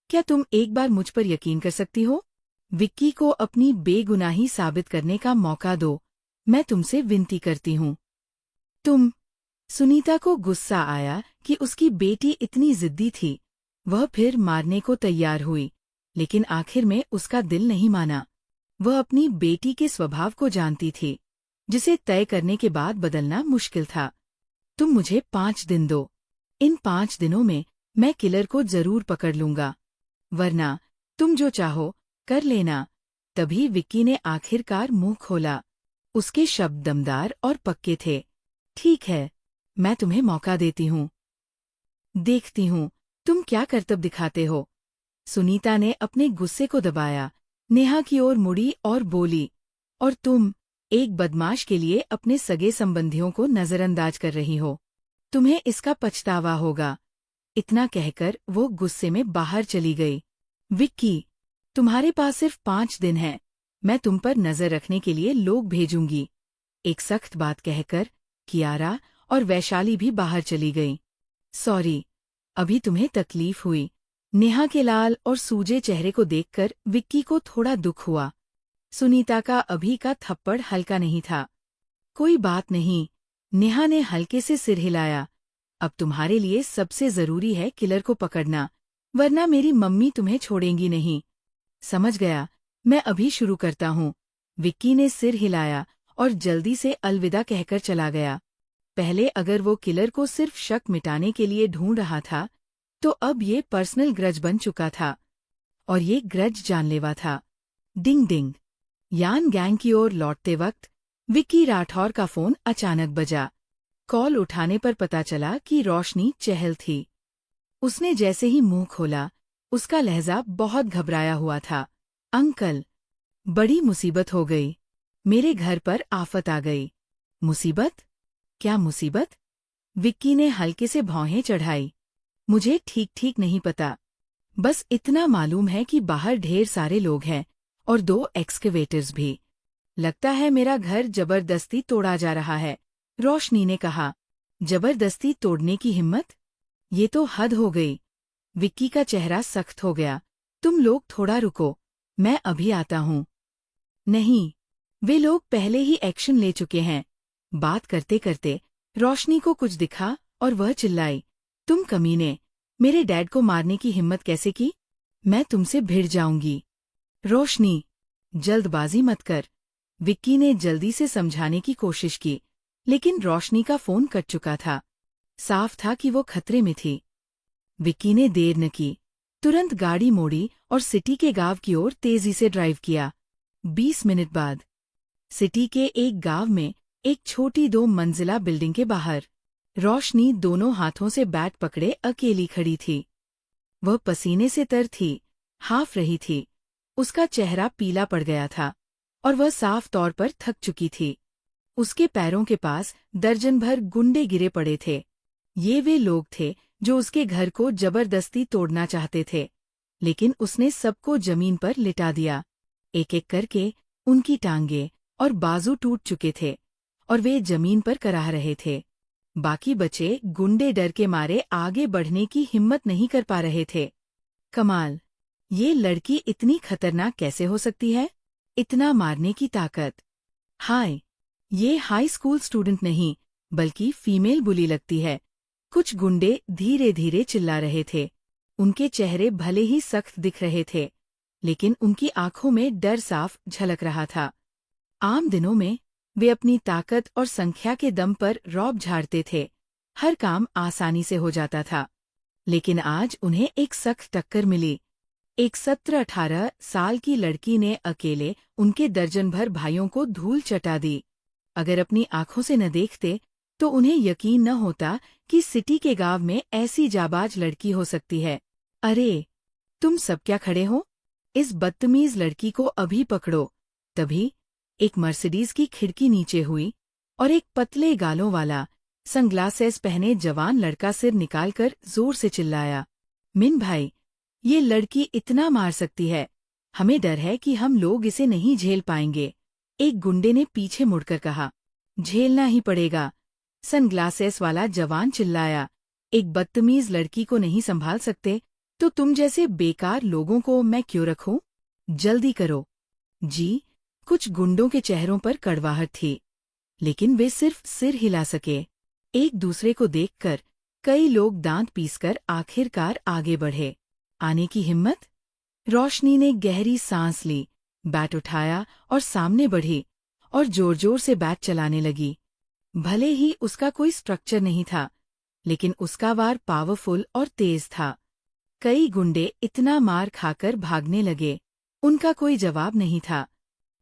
A: क्या तुम एक बार मुझ पर यकीन कर सकती हो? विक्की को अपनी बेगुनाही साबित करने का मौका दो, मैं तुमसे विनती करती हूँ। तुम। सुनीता को गुस्सा आया कि उसकी बेटी इतनी जिद्दी थी। वह फिर मारने को तैयार हुई, लेकिन आखिर में उसका दिल नहीं माना। वह अपनी बेटी के स्वभाव को जानती थी, जिसे तय करने के बाद बदलना मुश्किल था। तुम मुझे 5 दिन दो। इन 5 दिनों में मैं किलर को जरूर पकड़ लूंगा, वरना तुम जो चाहो कर लेना। तभी विक्की ने आखिरकार मुंह खोला। उसके शब्द दमदार और पक्के थे। ठीक है, मैं तुम्हें मौका देती हूँ। देखती हूँ तुम क्या करतब दिखाते हो। सुनीता ने अपने गुस्से को दबाया, नेहा की ओर मुड़ी और बोली, और तुम एक बदमाश के लिए अपने सगे संबंधियों को नजरअंदाज कर रही हो। तुम्हें इसका पछतावा होगा। इतना कहकर वो गुस्से में बाहर चली गई। विक्की, तुम्हारे पास सिर्फ 5 दिन हैं। मैं तुम पर नजर रखने के लिए लोग भेजूंगी। एक सख्त बात कहकर कियारा और वैशाली भी बाहर चली गईं। सॉरी, अभी तुम्हें तकलीफ हुई। नेहा के लाल और सूजे चेहरे को देखकर विक्की को थोड़ा दुख हुआ। सुनीता का अभी का थप्पड़ हल्का नहीं था। कोई बात नहीं, नेहा ने हल्के से सिर हिलाया। अब तुम्हारे लिए सबसे जरूरी है किलर को पकड़ना, वरना मेरी मम्मी तुम्हें छोड़ेंगी नहीं। समझ गया, मैं अभी शुरू करता हूँ। विक्की ने सिर हिलाया और जल्दी से अलविदा कहकर चला गया। पहले अगर वो किलर को सिर्फ शक मिटाने के लिए ढूंढ रहा था, तो अब ये पर्सनल ग्रज बन चुका था, और ये ग्रज जानलेवा था। डिंग डिंग। यान गैंग की ओर लौटते वक्त विक्की राठौर का फोन अचानक बजा। कॉल उठाने पर पता चला कि रोशनी चहल थी। उसने जैसे ही मुंह खोला, उसका लहजा बहुत घबराया हुआ था। अंकल, बड़ी मुसीबत हो गई। मेरे घर पर आफत आ गई। मुसीबत? क्या मुसीबत? विक्की ने हल्के से भौहें चढ़ाई। मुझे ठीक ठीक नहीं पता। बस इतना मालूम है कि बाहर ढेर सारे लोग हैं और 2 एक्सकेवेटर्स भी। लगता है मेरा घर जबरदस्ती तोड़ा जा रहा है, रोशनी ने कहा। जबरदस्ती तोड़ने की हिम्मत? ये तो हद हो गई। विक्की का चेहरा सख्त हो गया। तुम लोग थोड़ा रुको, मैं अभी आता हूँ। नहीं, वे लोग पहले ही एक्शन ले चुके हैं। बात करते करते रोशनी को कुछ दिखा और वह चिल्लाई, तुम कमीने, मेरे डैड को मारने की हिम्मत कैसे की? मैं तुमसे भिड़ जाऊंगी। रोशनी, जल्दबाजी मत कर। विक्की ने जल्दी से समझाने की कोशिश की, लेकिन रोशनी का फोन कट चुका था। साफ था कि वो खतरे में थी। विक्की ने देर न की, तुरंत गाड़ी मोड़ी और सिटी के गांव की ओर तेजी से ड्राइव किया। 20 मिनट बाद सिटी के एक गांव में एक छोटी 2 मंजिला बिल्डिंग के बाहर रोशनी दोनों हाथों से बैट पकड़े अकेली खड़ी थी। वह पसीने से तर थी, हाफ रही थी। उसका चेहरा पीला पड़ गया था और वह साफ तौर पर थक चुकी थी। उसके पैरों के पास दर्जन भर गुंडे गिरे पड़े थे। ये वे लोग थे जो उसके घर को जबरदस्ती तोड़ना चाहते थे, लेकिन उसने सबको जमीन पर लिटा दिया। एक एक करके उनकी टांगे और बाजू टूट चुके थे और वे जमीन पर कराह रहे थे। बाकी बचे गुंडे डर के मारे आगे बढ़ने की हिम्मत नहीं कर पा रहे थे। कमाल, ये लड़की इतनी खतरनाक कैसे हो सकती है? इतना मारने की ताकत। हाय, ये हाई स्कूल स्टूडेंट नहीं, बल्कि फीमेल बुली लगती है। कुछ गुंडे धीरे धीरे चिल्ला रहे थे। उनके चेहरे भले ही सख्त दिख रहे थे, लेकिन उनकी आंखों में डर साफ झलक रहा था। आम दिनों में वे अपनी ताकत और संख्या के दम पर रौब झाड़ते थे। हर काम आसानी से हो जाता था। लेकिन आज उन्हें एक सख्त टक्कर मिली। एक 17-18 साल की लड़की ने अकेले उनके दर्जन भर भाइयों को धूल चटा दी। अगर अपनी आंखों से न देखते तो उन्हें यकीन न होता कि सिटी के गांव में ऐसी जाबाज लड़की हो सकती है। अरे, तुम सब क्या खड़े हो? इस बदतमीज लड़की को अभी पकड़ो। तभी एक मर्सिडीज की खिड़की नीचे हुई और एक पतले गालों वाला सनग्लासेस पहने जवान लड़का सिर निकालकर जोर से चिल्लाया, मिन भाई, ये लड़की इतना मार सकती है। हमें डर है कि हम लोग इसे नहीं झेल पाएंगे। एक गुंडे ने पीछे मुड़कर कहा। झेलना ही पड़ेगा, सनग्लासेस वाला जवान चिल्लाया। एक बदतमीज लड़की को नहीं संभाल सकते तो तुम जैसे बेकार लोगों को मैं क्यों रखूं? जल्दी करो। जी। कुछ गुंडों के चेहरों पर कड़वाहट थी, लेकिन वे सिर्फ सिर हिला सके। एक दूसरे को देखकर कई लोग दांत पीसकर आखिरकार आगे बढ़े। आने की हिम्मत? रोशनी ने गहरी सांस ली, बैट उठाया और सामने बढ़ी और जोर जोर से बैट चलाने लगी। भले ही उसका कोई स्ट्रक्चर नहीं था, लेकिन उसका वार पावरफुल और तेज था। कई गुंडे इतना मार खाकर भागने लगे, उनका कोई जवाब नहीं था।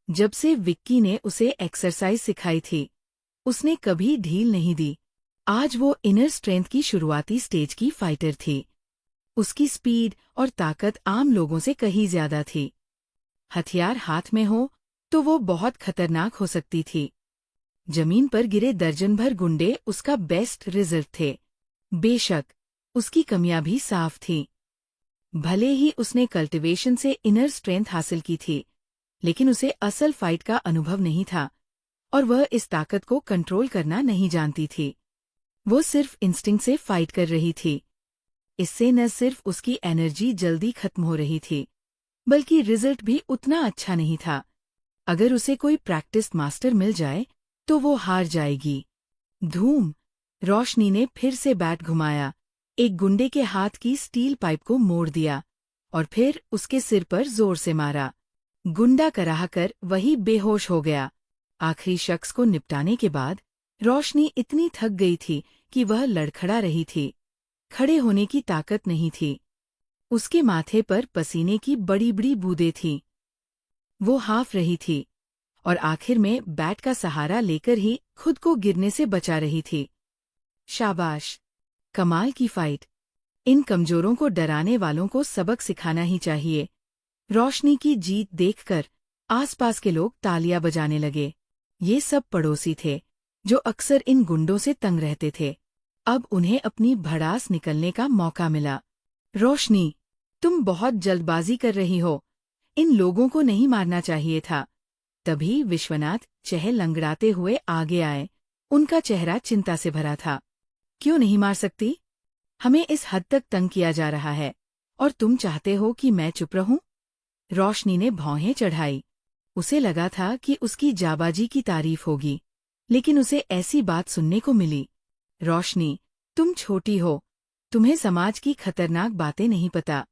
A: जब से विक्की ने उसे एक्सरसाइज सिखाई थी, उसने कभी ढील नहीं दी। आज वो इनर स्ट्रेंथ की शुरुआती स्टेज की फाइटर थी। उसकी स्पीड और ताकत आम लोगों से कहीं ज्यादा थी। हथियार हाथ में हो तो वो बहुत खतरनाक हो सकती थी। जमीन पर गिरे दर्जन भर गुंडे उसका बेस्ट रिजल्ट थे। बेशक उसकी कमियां भी साफ थीं। भले ही उसने कल्टिवेशन से इनर स्ट्रेंथ हासिल की थी, लेकिन उसे असल फाइट का अनुभव नहीं था और वह इस ताकत को कंट्रोल करना नहीं जानती थी। वो सिर्फ इंस्टिंक्ट से फाइट कर रही थी। इससे न सिर्फ उसकी एनर्जी जल्दी खत्म हो रही थी, बल्कि रिजल्ट भी उतना अच्छा नहीं था। अगर उसे कोई प्रैक्टिस मास्टर मिल जाए तो वो हार जाएगी। धूम! रोशनी ने फिर से बैट घुमाया, एक गुंडे के हाथ की स्टील पाइप को मोड़ दिया और फिर उसके सिर पर जोर से मारा। गुंडा कराहकर वही बेहोश हो गया। आखिरी शख्स को निपटाने के बाद रोशनी इतनी थक गई थी कि वह लड़खड़ा रही थी। खड़े होने की ताकत नहीं थी। उसके माथे पर पसीने की बड़ी बड़ी बूंदें थीं। वो हाफ रही थी और आखिर में बैट का सहारा लेकर ही खुद को गिरने से बचा रही थी। शाबाश! कमाल की फाइट! इन कमजोरों को डराने वालों को सबक सिखाना ही चाहिए। रोशनी की जीत देखकर आसपास के लोग तालियां बजाने लगे। ये सब पड़ोसी थे, जो अक्सर इन गुंडों से तंग रहते थे। अब उन्हें अपनी भड़ास निकलने का मौका मिला। रोशनी, तुम बहुत जल्दबाजी कर रही हो। इन लोगों को नहीं मारना चाहिए था। तभी विश्वनाथ चेहरे लंगड़ाते हुए आगे आए। उनका चेहरा चिंता से भरा था। क्यों नहीं मार सकती? हमें इस हद तक तंग किया जा रहा है और तुम चाहते हो कि मैं चुप रहूं? रोशनी ने भौहें चढ़ाई। उसे लगा था कि उसकी जाबाजी की तारीफ होगी, लेकिन उसे ऐसी बात सुनने को मिली। रोशनी, तुम छोटी हो, तुम्हें समाज की खतरनाक बातें नहीं पता।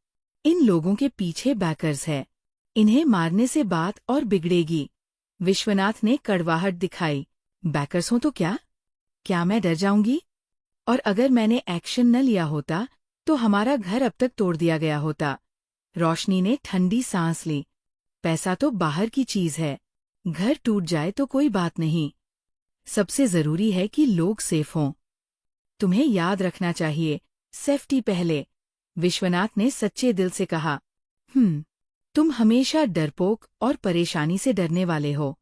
A: इन लोगों के पीछे बैकर्स है, इन्हें मारने से बात और बिगड़ेगी। विश्वनाथ ने कड़वाहट दिखाई। बैकर्स हो तो क्या? क्या मैं डर जाऊंगी? और अगर मैंने एक्शन न लिया होता तो हमारा घर अब तक तोड़ दिया गया होता। रोशनी ने ठंडी सांस ली। पैसा तो बाहर की चीज है, घर टूट जाए तो कोई बात नहीं। सबसे जरूरी है कि लोग सेफ हों। तुम्हें याद रखना चाहिए, सेफ्टी पहले। विश्वनाथ ने सच्चे दिल से कहा। तुम हमेशा डरपोक और परेशानी से डरने वाले हो।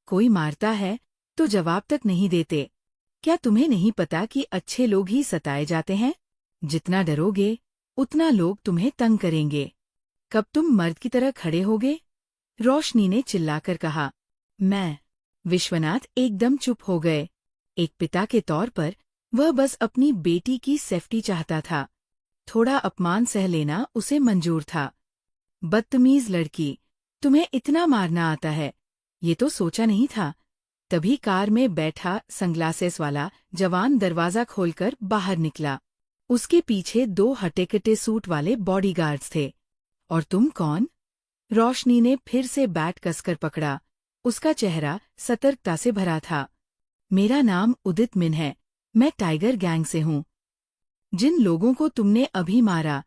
A: कोई मारता है तो जवाब तक नहीं देते। क्या तुम्हें नहीं पता कि अच्छे लोग ही सताए जाते हैं? जितना डरोगे, उतना लोग तुम्हें तंग करेंगे। कब तुम मर्द की तरह खड़े होगे? रोशनी ने चिल्लाकर कहा। मैं। विश्वनाथ एकदम चुप हो गए। एक पिता के तौर पर वह बस अपनी बेटी की सेफ्टी चाहता था। थोड़ा अपमान सह लेना उसे मंजूर था। बदतमीज लड़की, तुम्हें इतना मारना आता है, ये तो सोचा नहीं था। तभी कार में बैठा सनग्लासेस वाला जवान दरवाजा खोलकर बाहर निकला। उसके पीछे 2 हटे-कटे सूट वाले बॉडीगार्ड्स थे। और तुम कौन? रोशनी ने फिर से बैट कसकर पकड़ा। उसका चेहरा सतर्कता से भरा था। मेरा नाम उदित मिन है, मैं टाइगर गैंग से हूँ। जिन लोगों को तुमने अभी मारा,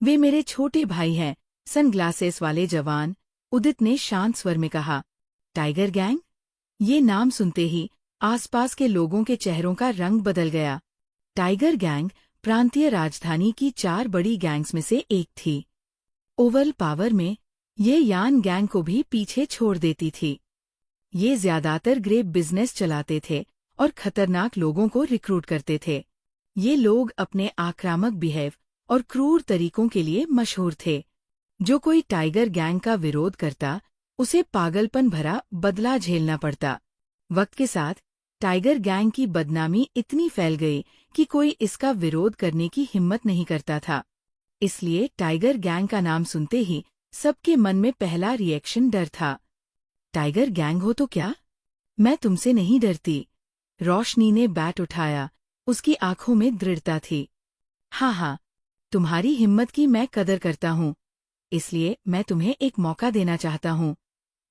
A: वे मेरे छोटे भाई हैं। सनग्लासेस वाले जवान, उदित ने शांत स्वर में कहा। Tiger gang? ये नाम सुनते ही आसपास के लोगों के चेहरों का रंग बदल गया। टाइगर गैंग प्रांतीय राजधानी की 4 बड़ी गैंग्स में से एक थी। ओवल पावर में ये यान गैंग को भी पीछे छोड़ देती थी। ये ज्यादातर ग्रे बिजनेस चलाते थे और खतरनाक लोगों को रिक्रूट करते थे। ये लोग अपने आक्रामक बिहेव और क्रूर तरीकों के लिए मशहूर थे। जो कोई टाइगर गैंग का विरोध करता, उसे पागलपन भरा बदला झेलना पड़ता। वक्त के साथ टाइगर गैंग की बदनामी इतनी फैल गई कि कोई इसका विरोध करने की हिम्मत नहीं करता था। इसलिए टाइगर गैंग का नाम सुनते ही सबके मन में पहला रिएक्शन डर था। टाइगर गैंग हो तो क्या? मैं तुमसे नहीं डरती। रोशनी ने बैट उठाया, उसकी आंखों में दृढ़ता थी। हाँ, तुम्हारी हिम्मत की मैं कदर करता हूँ, इसलिए मैं तुम्हें एक मौका देना चाहता हूँ।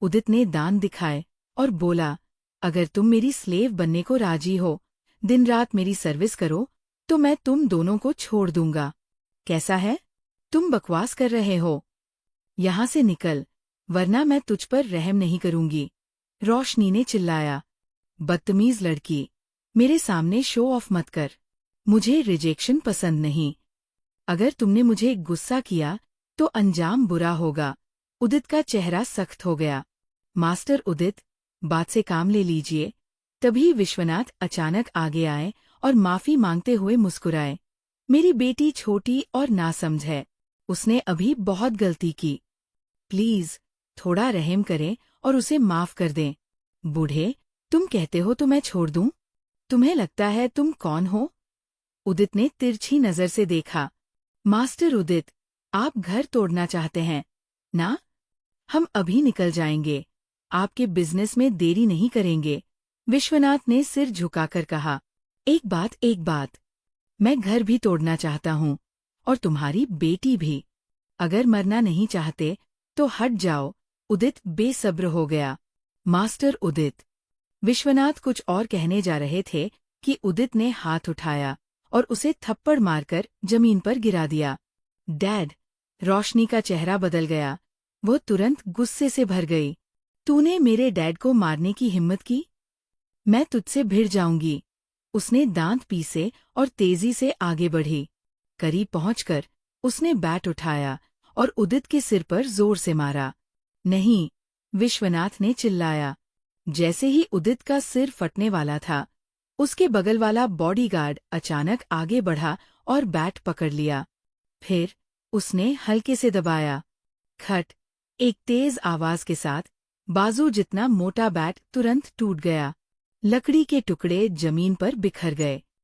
A: उदित ने दांत दिखाए और बोला, अगर तुम मेरी स्लेव बनने को राजी हो, दिन रात मेरी सर्विस करो, तो मैं तुम दोनों को छोड़ दूंगा। कैसा है? तुम बकवास कर रहे हो। यहाँ से निकल, वरना मैं तुझ पर रहम नहीं करूंगी। रोशनी ने चिल्लाया। बदतमीज लड़की, मेरे सामने शो ऑफ मत कर। मुझे रिजेक्शन पसंद नहीं। अगर तुमने मुझे गुस्सा किया तो अंजाम बुरा होगा। उदित का चेहरा सख्त हो गया। मास्टर उदित, बात से काम ले लीजिए। तभी विश्वनाथ अचानक आगे आए और माफी मांगते हुए मुस्कुराए। मेरी बेटी छोटी और नासमझ है, उसने अभी बहुत गलती की। प्लीज थोड़ा रहम करें और उसे माफ कर दें। बूढ़े, तुम कहते हो तो मैं छोड़ दूं? तुम्हें लगता है तुम कौन हो? उदित ने तिरछी नजर से देखा। मास्टर उदित, आप घर तोड़ना चाहते हैं ना? हम अभी निकल जाएंगे, आपके बिजनेस में देरी नहीं करेंगे। विश्वनाथ ने सिर झुकाकर कहा। एक बात, मैं घर भी तोड़ना चाहता हूँ, और तुम्हारी बेटी भी। अगर मरना नहीं चाहते तो हट जाओ। उदित बेसब्र हो गया। मास्टर उदित। विश्वनाथ कुछ और कहने जा रहे थे कि उदित ने हाथ उठाया और उसे थप्पड़ मारकर जमीन पर गिरा दिया। डैड! रोशनी का चेहरा बदल गया। वो तुरंत गुस्से से भर गई। तूने मेरे डैड को मारने की हिम्मत की? मैं तुझसे भिड़ जाऊंगी। उसने दांत पीसे और तेजी से आगे बढ़ी। करीब पहुंचकर उसने बैट उठाया और उदित के सिर पर जोर से मारा। नहीं! विश्वनाथ ने चिल्लाया। जैसे ही उदित का सिर फटने वाला था, उसके बगल वाला बॉडीगार्ड अचानक आगे बढ़ा और बैट पकड़ लिया। फिर उसने हल्के से दबाया। खट! एक तेज आवाज के साथ बाजू जितना मोटा बैट तुरंत टूट गया। लकड़ी के टुकड़े जमीन पर बिखर गए।